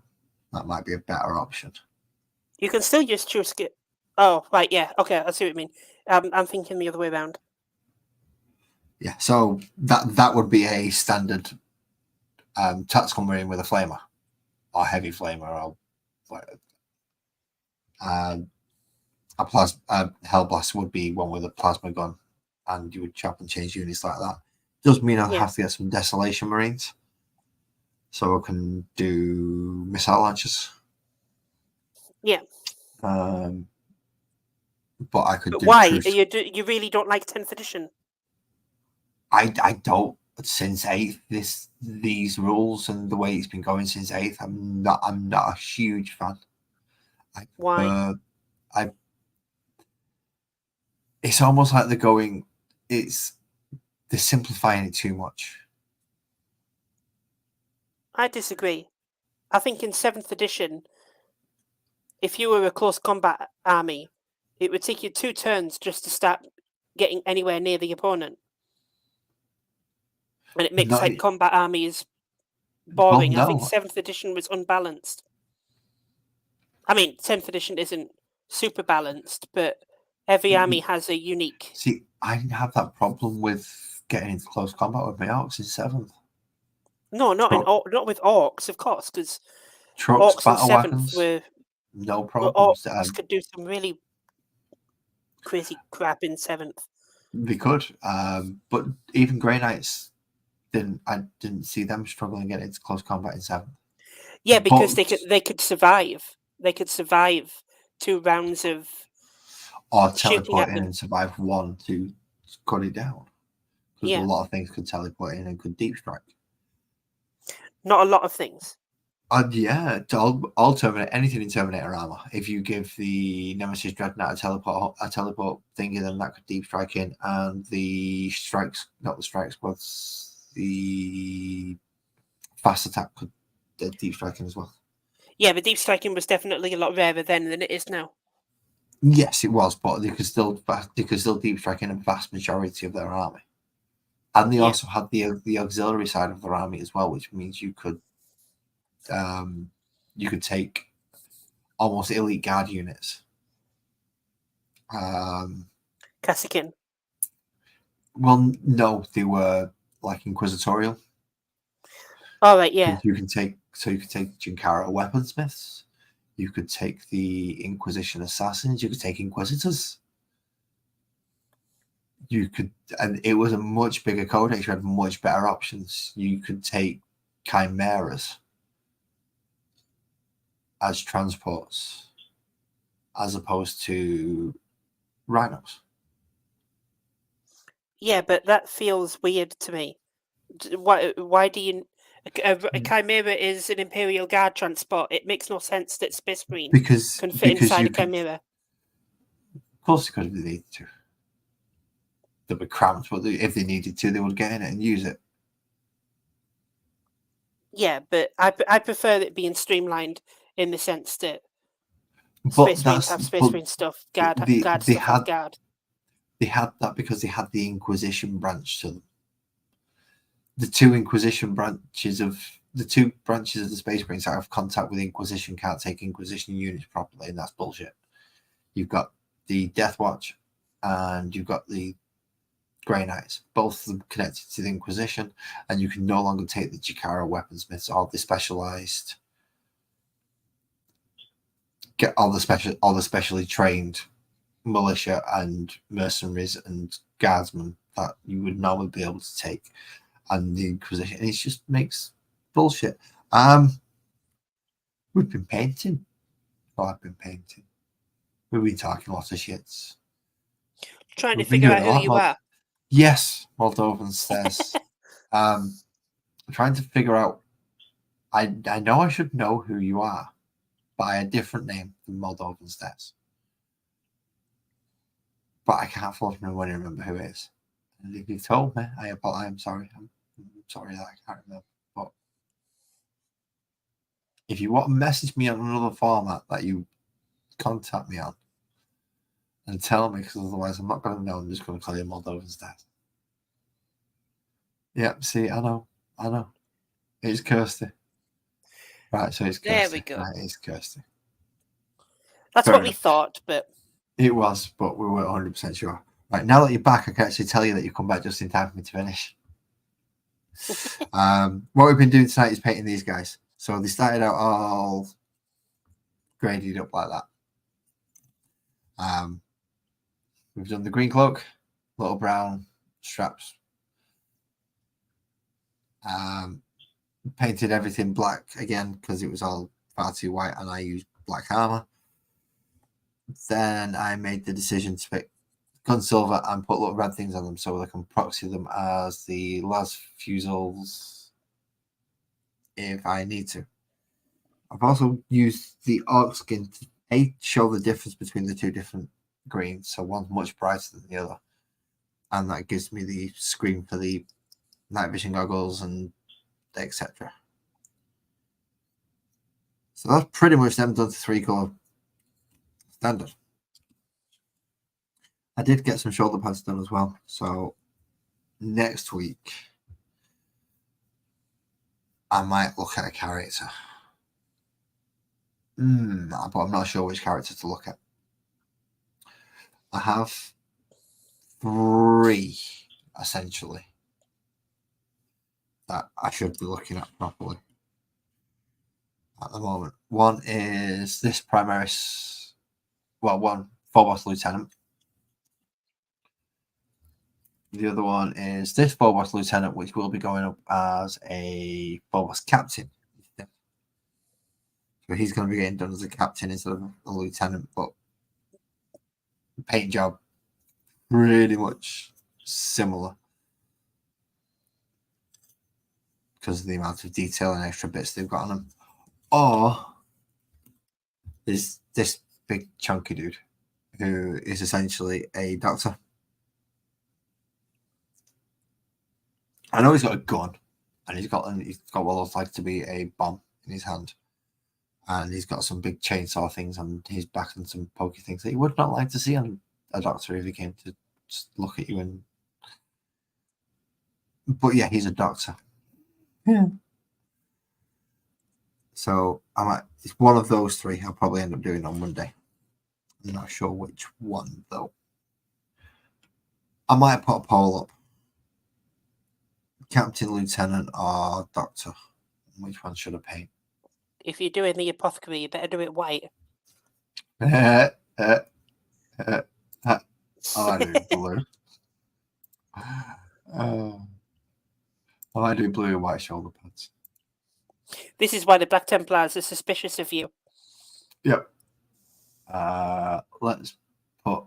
A: that might be a better option.
B: You can still use true scale. Oh, right, yeah. Okay, I see what you mean. I'm thinking the other way around.
A: Yeah, so that would be a standard tactical Marine with a flamer or heavy flamer or a Hellblast would be one with a plasma gun, and you would chop and change units like that. Does mean I'll have to get some Desolation Marines, so I can do missile launchers.
B: Yeah.
A: But I could.
B: But
A: do
B: why? You really don't like 10th edition?
A: I don't. Since 8th, these rules and the way it's been going since 8th, I'm not a huge fan.
B: Why?
A: It's almost like they're simplifying it too much.
B: I disagree. I think in 7th edition, if you were a close combat army, it would take you 2 turns just to start getting anywhere near the opponent. And it makes combat armies boring.
A: Well, no.
B: I think 7th edition was unbalanced. I mean, 10th edition isn't super balanced, but every army has a unique...
A: See, I didn't have that problem with getting into close combat with my orcs in 7th.
B: No, not with orcs, of course, because
A: trucks,
B: orcs
A: battle
B: in 7th
A: wagons,
B: were...
A: no problems.
B: Orcs could do some really crazy crap in 7th.
A: They could, but even Grey Knights I didn't see them struggling getting into close combat in 7th.
B: Yeah, because they could survive. They could survive 2 rounds of
A: or teleport in and survive 1 to cut it down. Because a lot of things could teleport in and could deep strike.
B: Not a lot of things.
A: Yeah, all Terminator, anything in Terminator armor. If you give the Nemesis Dreadnought a teleport thingy, then that could deep strike in, and the the fast attack could deep strike in as well.
B: Yeah, but deep striking was definitely a lot rarer then than it is now.
A: Yes, it was, but they could still deep strike in a vast majority of their army, and they also had the auxiliary side of their army as well, which means you could take almost elite guard units.
B: Kassakin.
A: Well, no, they were like inquisitorial.
B: All right, yeah.
A: You can take Jinkara weaponsmiths. You could take the Inquisition assassins. You could take inquisitors. And it was a much bigger codex. You had much better options. You could take chimeras as transports, as opposed to rhinos.
B: Yeah, but that feels weird to me. Why do you... A chimera is an Imperial Guard transport. It makes no sense that Space Marine can fit inside a chimera.
A: Of course, they could if they needed to. They'd be cramped, but if they needed to, they would get in it and use it.
B: Yeah, but I prefer it being streamlined in the sense that Space Marines have Space Marine stuff, Guard stuff have Guard.
A: They had that because they had the Inquisition branch to them. The 2 Inquisition branches of the Space Marines that have contact with Inquisition can't take Inquisition units properly, and that's bullshit. You've got the Death Watch, and you've got the Grey Knights, both of them connected to the Inquisition, and you can no longer take the Jakara weaponsmiths or the specialized, get all the specially trained militia and mercenaries and guardsmen that you would normally be able to take, and the Inquisition. And it just makes bullshit. We've been painting. Well, I've been painting. We've been talking lots of shits.
B: Trying to figure out who you are.
A: Yes, Moldovan stairs. Trying to figure out. I know I should know who you are by a different name than Moldovan stairs, but I can't force me when I remember who it is. And if you've told me, I'm sorry. I'm sorry that I can't remember. But if you want to message me on another format that you contact me on and tell me, because otherwise I'm not going to know. I'm just going to call you Moldovan stairs. Yep. See, I know. It's Kirsty. Right, so it's Kirsty.
B: There we go.
A: Right, it's Kirsty.
B: That's
A: Fair
B: what
A: enough.
B: we thought, but
A: it was, but we weren't 100% sure. Right, now that you're back, I can actually tell you that you've come back just in time for me to finish. What we've been doing tonight is painting these guys. So they started out all graded up like that. We've done the green cloak, little brown straps. Painted everything black again because it was all far too white, and I used black armor. Then I made the decision to pick gun silver and put little red things on them so I can proxy them as the las fusils if I need to. I've also used the orc skin to show the difference between the two different greens. So one's much brighter than the other, and that gives me the screen for the night vision goggles and etc. So that's pretty much them done to 3-color standard. I did get some shoulder pads done as well. So next week, I might look at a character. But I'm not sure which character to look at. I have 3, essentially, that I should be looking at properly at the moment. One is this Primaris, one Phobos Lieutenant. The other one is this Phobos Lieutenant, which will be going up as a Phobos Captain. So he's going to be getting done as a captain instead of a lieutenant, but the paint job pretty much similar because of the amount of detail and extra bits they've got on them. Or is this big chunky dude who is essentially a doctor. I know he's got a gun, and he's got what looks like to be a bomb in his hand, and he's got some big chainsaw things on his back and some pokey things that you would not like to see on a doctor if he came to just look at you. And but yeah, he's a doctor. Yeah. So it's one of those 3 I'll probably end up doing on Monday. I'm not sure which one though. I might put a poll up. Captain, Lieutenant, or Doctor. Which one should I paint?
B: If you're doing the apothecary, you better do it white.
A: I do blue. I do blue and white shoulder pads.
B: This is why the Black Templars are suspicious of you.
A: Yep. Let's put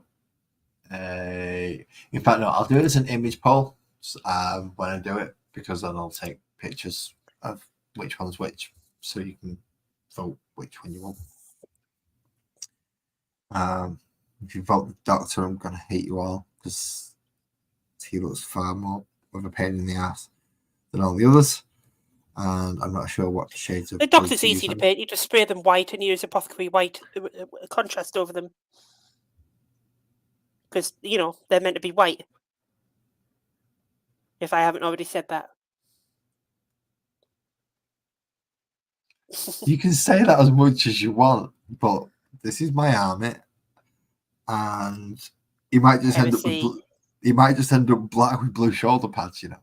A: a... In fact, no, I'll do it as an image poll when I do it, because then I'll take pictures of which one's which, so you can vote which one you want. If you vote the Doctor, I'm going to hate you all, because he looks far more of a pain in the ass than all the others. And I'm not sure what shades of...
B: The Doctor's easy to paint. You just spray them white and use apothecary white contrast over them. Because, they're meant to be white. If I haven't already said that.
A: You can say that as much as you want, but this is my army, and he might just end up with black with blue shoulder pads. You know,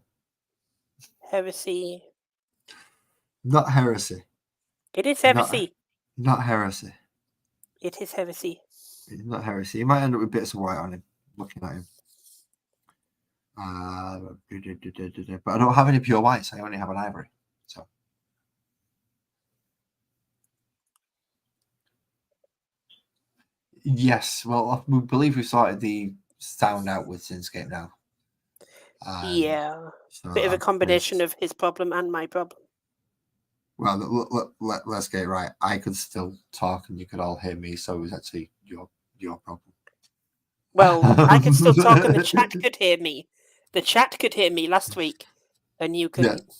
B: Heresy.
A: not heresy.
B: It is heresy.
A: Not heresy.
B: It is heresy.
A: It's not heresy. He might end up with bits of white on him. Looking at him. But I don't have any pure whites. I only have an ivory. So. Yes, well, we believe we sorted the sound out with Sinscape now.
B: Yeah.
A: So
B: Bit of a combination of his problem and my problem.
A: Well, let's get it right. I could still talk and you could all hear me, so it was actually your problem.
B: Well, I could still talk and the chat could hear me. The chat could hear me last week, and you couldn't.
A: Yeah.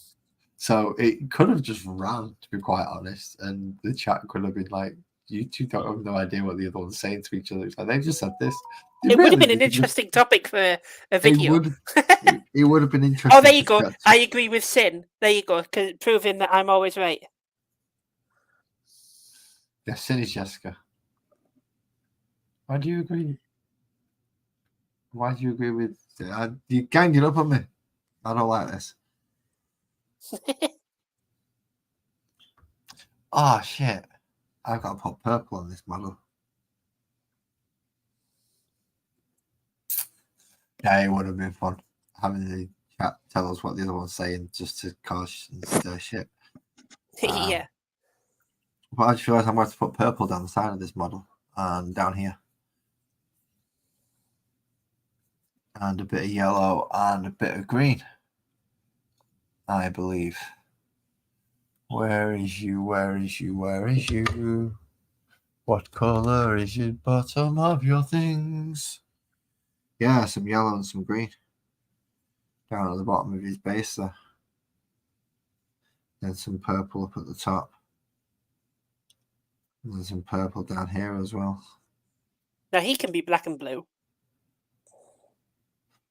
A: So it could have just ran, to be quite honest, and the chat could have been like, you two don't have no idea what the other one's saying to each other. It's like, they just said this.
B: It would have been an interesting topic for a video.
A: It would have been interesting.
B: Oh, there you go. I agree with Sin. There you go, proving that I'm always right.
A: Yeah, Sin is Jessica. Why do you agree? Why do you agree with... you ganging up on me. I don't like this. Oh, shit. I've got to put purple on this model. Yeah, it would have been fun having the chat tell us what the other one's saying just to cause shit.
B: Yeah.
A: But I just realised I'm going to put purple down the side of this model and down here. And a bit of yellow and a bit of green, I believe. Where is you? Where is you? Where is you? What colour is your bottom of your things? Yeah, some yellow and some green. Down at the bottom of his base there. Then some purple up at the top. And then some purple down here as well.
B: Now he can be black and blue.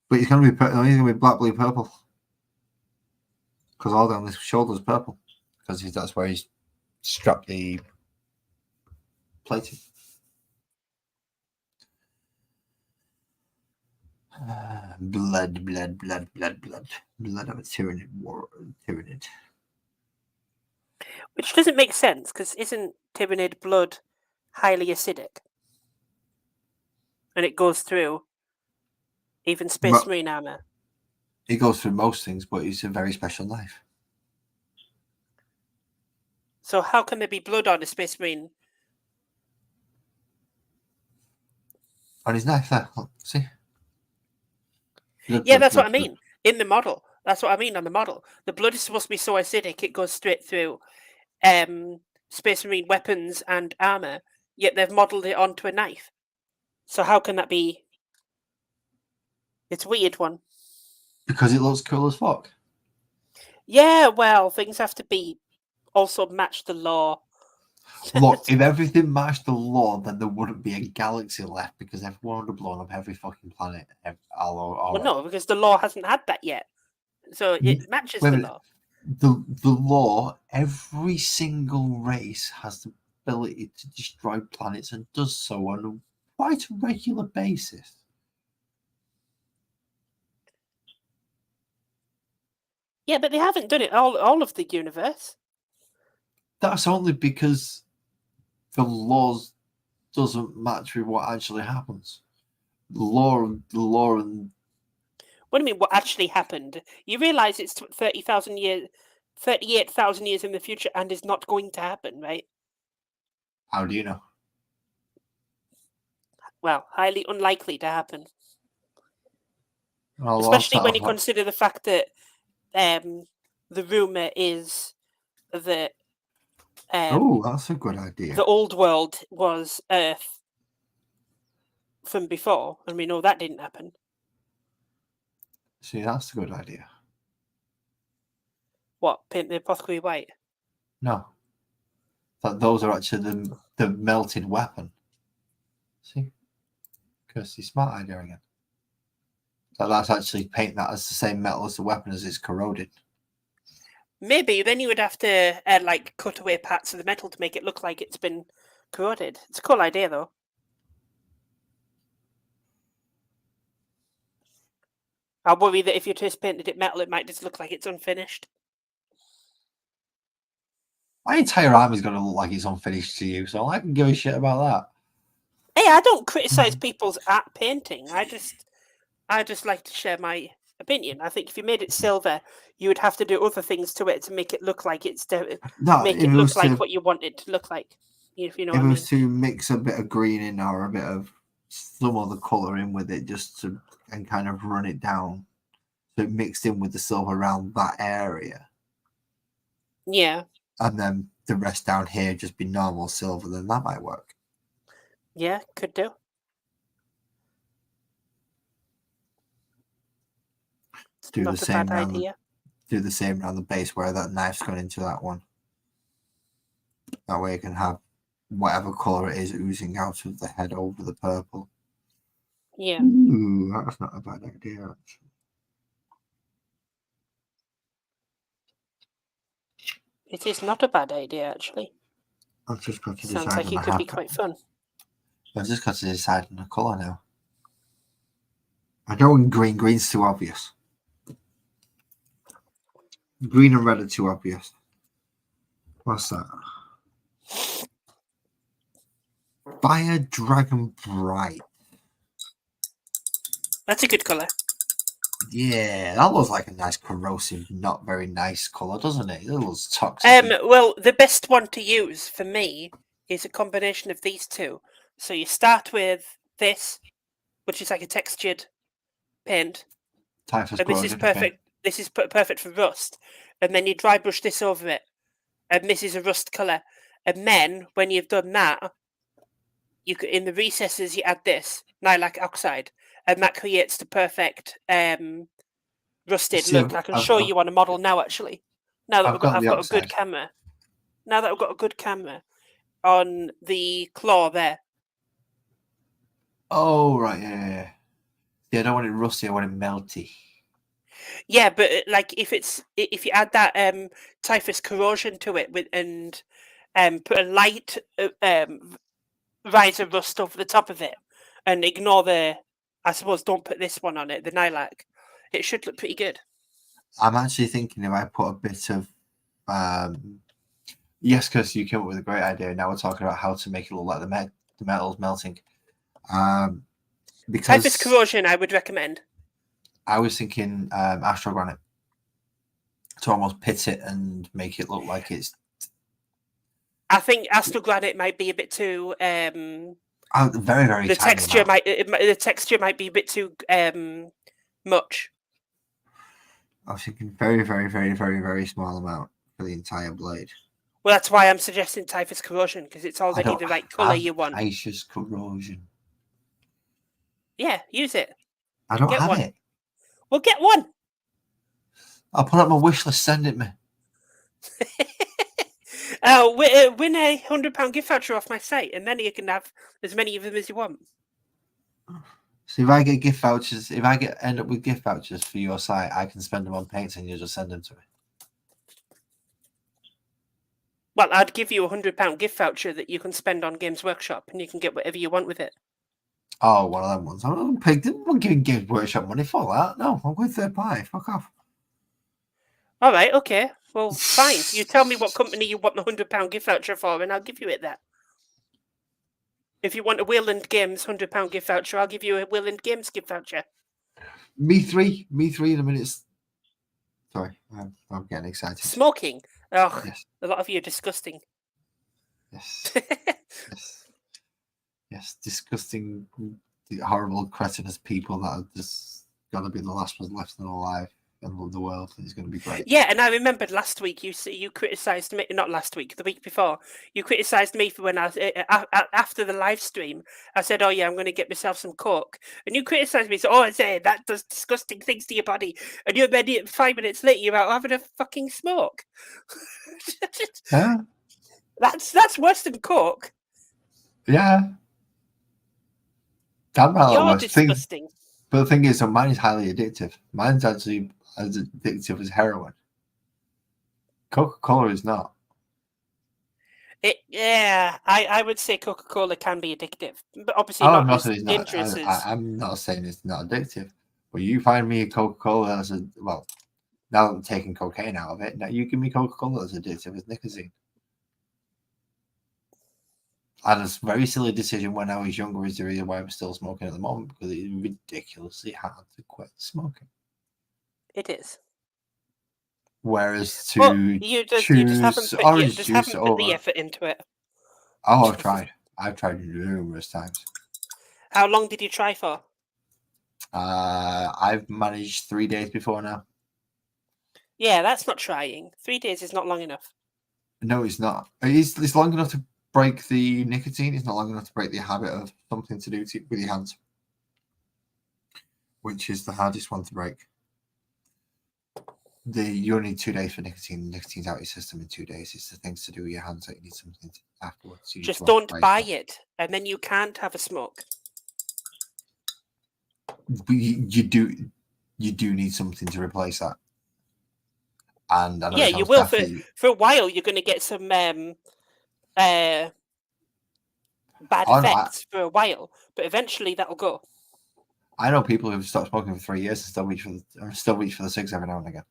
A: But he's going to be black, blue, purple. Because all down his shoulders purple. Because that's where he's strapped the plating. Blood of a Tyranid.
B: Which doesn't make sense, because isn't Tyranid blood highly acidic? And it goes through even Space Marine armor.
A: It goes through most things, but it's a very special knife.
B: So how can there be blood on a Space Marine?
A: On his knife there, look, see?
B: Yeah, that's what I mean. In the model. That's what I mean on the model. The blood is supposed to be so acidic it goes straight through Space Marine weapons and armor, yet they've modelled it onto a knife. So how can that be? It's a weird one.
A: Because it looks cool as fuck.
B: Yeah, well, things have to be also match the law.
A: Look, if everything matched the law, then there wouldn't be a galaxy left because everyone would have blown up every fucking planet.
B: Well, no, because the law hasn't had that yet. So it matches the law.
A: The law, every single race has the ability to destroy planets and does so on quite a regular basis.
B: Yeah, but they haven't done it all of the universe.
A: That's only because the laws doesn't match with what actually happens. The law and
B: What do you mean? What actually happened? You realise it's 38,000 years in the future, and is not going to happen, right?
A: How do you know?
B: Well, highly unlikely to happen.
A: Well,
B: especially when you consider the fact that the rumor is that
A: that's a good idea.
B: The old world was Earth from before, and we know that didn't happen.
A: See, that's a good idea.
B: What, paint the apothecary white?
A: No. That those are actually the melted weapon. See? Kirsty, smart idea again. That's actually paint that as the same metal as the weapon as it's corroded.
B: Maybe, then you would have to cut away parts of the metal to make it look like it's been corroded. It's a cool idea, though. I worry that if you just painted it metal, it might just look like it's unfinished.
A: My entire army's going to look like it's unfinished to you, so I can give a shit about that.
B: Hey, I don't criticize people's art painting. I just like to share my opinion. I think if you made it silver, you would have to do other things to it to make it look like it's make it look like what you want it to look like. If you know what I mean.
A: If it was to mix a bit of green in or a bit of some other colour in with it, and kind of run it down, so it mixed in with the silver around that area.
B: Yeah.
A: And then the rest down here just be normal silver, then that might work.
B: Yeah, could do.
A: Do the same around the base where that knife's gone into that one. That way you can have whatever colour it is oozing out of the head over the purple.
B: Yeah.
A: Ooh, that's not a bad idea, actually.
B: It is not a bad idea, actually.
A: I've just got to
B: Sounds like it could be quite fun.
A: I've just got to decide on a colour now. I don't want green. Green's too obvious. Green and red are too obvious. What's that? Fire Dragon Bright.
B: That's a good colour.
A: Yeah, that looks like a nice corrosive, not very nice colour, doesn't it? It looks toxic.
B: Well, the best one to use for me is a combination of these two. So you start with this, which is like a textured paint. And this is perfect. This is perfect for rust. And then you dry brush this over it, and this is a rust colour. And then when you've done that, in the recesses you add this lilac oxide, and that creates the perfect rusted look. I can show you on a model now. Actually, now that I've got a good camera. Now that I've got a good camera on the claw there.
A: Oh right, yeah. I don't want it rusty. I want it melty.
B: Yeah, but like if you add that typhus corrosion to it and put a light rise of rust over the top of it, and ignore I suppose don't put this one on it, the lilac. It should look pretty good.
A: I'm actually thinking if I put a bit of yes, because you came up with a great idea. Now we're talking about how to make it look like the metal's melting. Because
B: typhus corrosion, I would recommend.
A: I was thinking astrogranite to almost pit it and make it look like it's.
B: I think astrogranite might be a bit too.
A: Very, very.
B: The texture might be a bit too much.
A: I was thinking very, very, very, very, very small amount for the entire blade.
B: Well, that's why I'm suggesting typhus corrosion, because it's already the right colour you want.
A: Typhus corrosion.
B: Yeah, use it.
A: I don't have it.
B: Well, get one.
A: I'll put up my wish list. Send it me.
B: Win a £100 gift voucher off my site, and then you can have as many of them as you want.
A: So if I get gift vouchers, end up with gift vouchers for your site, I can spend them on paints, and you just send them to me.
B: Well, I'd give you a £100 gift voucher that you can spend on Games Workshop, and you can get whatever you want with it.
A: Oh, one of them ones. I'm not giving Games Workshop money for that. No, I'm going third party. Fuck off.
B: All right, okay. Well, fine. You tell me what company you want the £100 gift voucher for, and I'll give you it there. If you want a Wayland Games £100 gift voucher, I'll give you a Wayland Games gift voucher.
A: Me three in a minute. Sorry, I'm getting excited.
B: Smoking. Oh, yes. A lot of you are disgusting.
A: Yes. Yes, disgusting, horrible, cretinous people that are just gonna be the last ones left alive and love the world. It's gonna be great.
B: Yeah, and I remembered last week you criticised me. Not last week, the week before. You criticised me for when after the live stream. I said, "Oh yeah, I'm going to get myself some coke," and you criticised me. So, I say that does disgusting things to your body, and you're then 5 minutes later you're out having a fucking smoke.
A: Yeah.
B: That's worse than coke.
A: Yeah.
B: You're disgusting.
A: But the thing is, mine is highly addictive. Mine's actually as addictive as heroin. Coca-Cola is not.
B: I would say Coca-Cola can be addictive, but obviously
A: not
B: as dangerous as.
A: I'm not saying it's not addictive, Well, you find me a Coca-Cola as a well. Now that I'm taking cocaine out of it, now you give me Coca-Cola as addictive as nicotine. I had a very silly decision when I was younger is the reason why I'm still smoking at the moment, because it's ridiculously hard to quit smoking.
B: It is.
A: Whereas
B: Well,
A: to
B: you just haven't
A: choose
B: put
A: orange juice
B: the
A: over...
B: effort into it.
A: Oh, I've tried. I've tried numerous times.
B: How long did you try for?
A: I've managed 3 days before now.
B: Yeah, that's not trying. 3 days is not long enough.
A: No, it's not. It's long enough to break the nicotine. It's not long enough to break the habit of something to do with your hands, which is the hardest one to break. You only need 2 days for nicotine. Nicotine's out of your system in 2 days. It's the things to do with your hands that you need something afterwards.
B: Just don't buy it, and then you can't have a smoke.
A: But you do need something to replace that. And I know
B: yeah, you will for a while. You're going to get some bad effects for a while, but eventually that'll go.
A: I know people who've stopped smoking for 3 years and still reach for the cigs every now and again.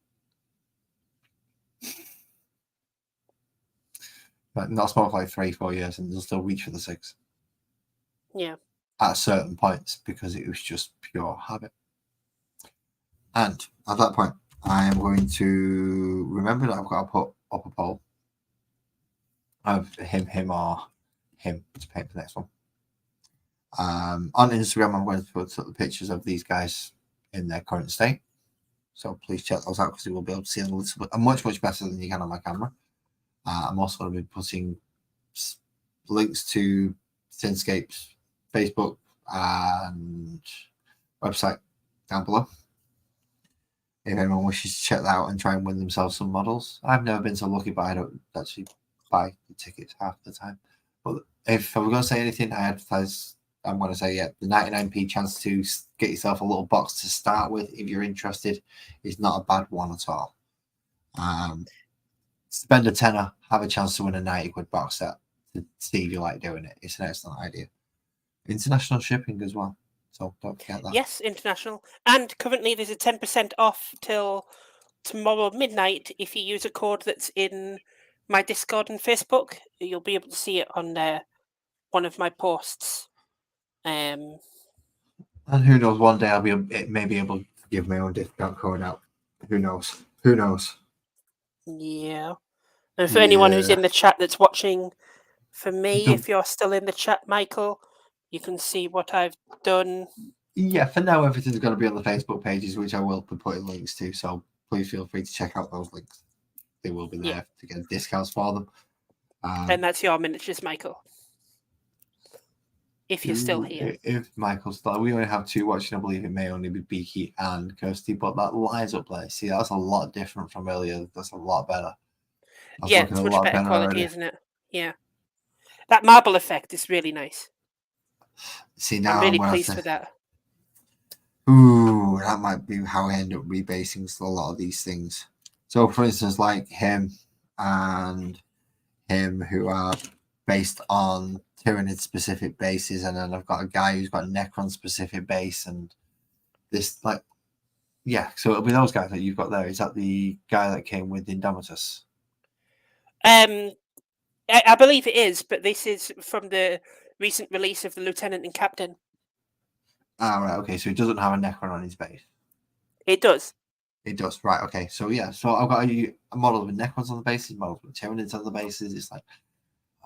A: But not smoke like 3-4 years and they'll still reach for the cigs.
B: Yeah.
A: At certain points, because it was just pure habit. And at that point, I am going to remember that I've got to put up a poll of him or him to paint the next one. On Instagram, I'm going to put the pictures of these guys in their current state. So please check those out because you will be able to see them a little bit, much better than you can on my camera. I'm also going to be putting links to Thinscape's Facebook and website down below. If anyone wishes to check that out and try and win themselves some models. I've never been so lucky, but I don't actually buy the tickets half the time. But if I'm going to say anything, I'm going to say, the 99p chance to get yourself a little box to start with, if you're interested, is not a bad one at all. Spend a tenner, have a chance to win a 90 quid box set to see if you like doing it. It's an excellent idea. International shipping as well. So don't forget that.
B: Yes, international. And currently there's a 10% off till tomorrow midnight. If you use a code that's in my Discord and Facebook, you'll be able to see it on one of my posts.
A: And who knows, one day may be able to give my own discount code out. Who knows?
B: Yeah. And for anyone who's in the chat that's watching, for me, if you're still in the chat, Michael, you can see what I've done.
A: Yeah, for now, everything's going to be on the Facebook pages, which I will be putting links to. So please feel free to check out those links. They will be there to get discounts for them.
B: And that's your miniatures, Michael. If you're still here.
A: If Michael's still, we only have 2 watching. I believe it may only be Beaky and Kirsty, but that lies up there. See, that's a lot different from earlier. That's a lot better.
B: Yeah, it's much better quality, already. Isn't it? Yeah. That marble effect is really nice.
A: See, now
B: I'm really pleased with that.
A: Ooh, that might be how I end up rebasing a lot of these things. So, for instance, like him and him, who are based on Tyranid specific bases, and then I've got a guy who's got a Necron specific base, and this, so it'll be those guys that you've got there. Is that the guy that came with Indomitus?
B: I believe it is, but this is from the recent release of the Lieutenant and Captain.
A: Right, okay, so he doesn't have a Necron on his base.
B: It does.
A: It does, right, okay. So so I've got a model with Necrons on the bases, models with Tyranids on the bases. It's like,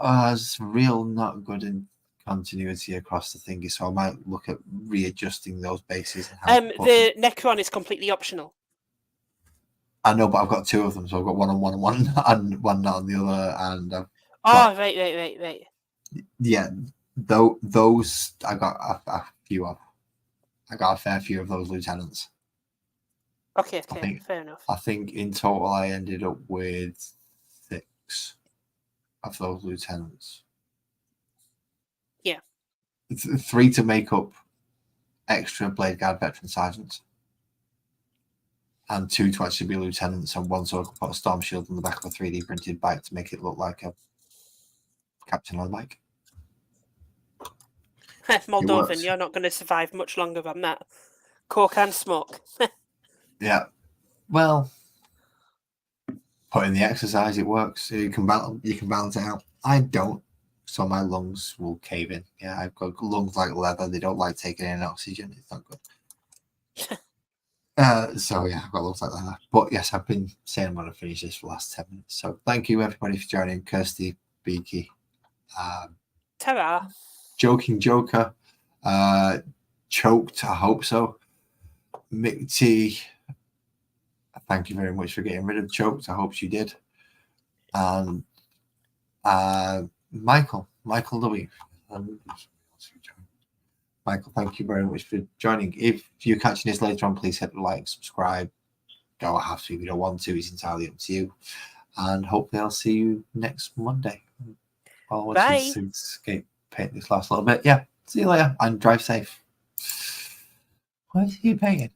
A: it's real not good in continuity across the thingy, so I might look at readjusting those bases.
B: The Necron is completely optional.
A: I know, but I've got 2 of them, so I've got one on one and one not on the other, and
B: right.
A: Yeah, those I got a few of. I got a fair few of those lieutenants.
B: Okay, fair enough.
A: I think in total I ended up with 6 of those lieutenants.
B: Yeah.
A: 3 to make up extra Blade Guard veteran sergeants, and 2 to actually be lieutenants, and 1 so I could put a storm shield on the back of a 3D printed bike to make it look like a captain on a bike.
B: Moldovan, you're not going to survive much longer than that. Coke and smoke.
A: Yeah. Well, put in the exercise, it works. You can balance it out. I don't, so my lungs will cave in. Yeah, I've got lungs like leather. They don't like taking in oxygen. It's not good. So yeah, I've got lungs like leather. But yes, I've been saying I'm going to finish this for the last 10 minutes. So thank you everybody for joining. Kirsty, Beaky,
B: Ta-ra.
A: Joking Joker, Choked. I hope so. Mick T. Thank you very much for getting rid of Choked. I hope you did. And Michael W. Michael, thank you very much for joining. If you're catching this later on, please hit the like, subscribe. Don't have to if you don't want to. It's entirely up to you. And hopefully I'll see you next Monday.
B: Bye.
A: Escape paint this last little bit. Yeah. See you later and drive safe. Why is he paying?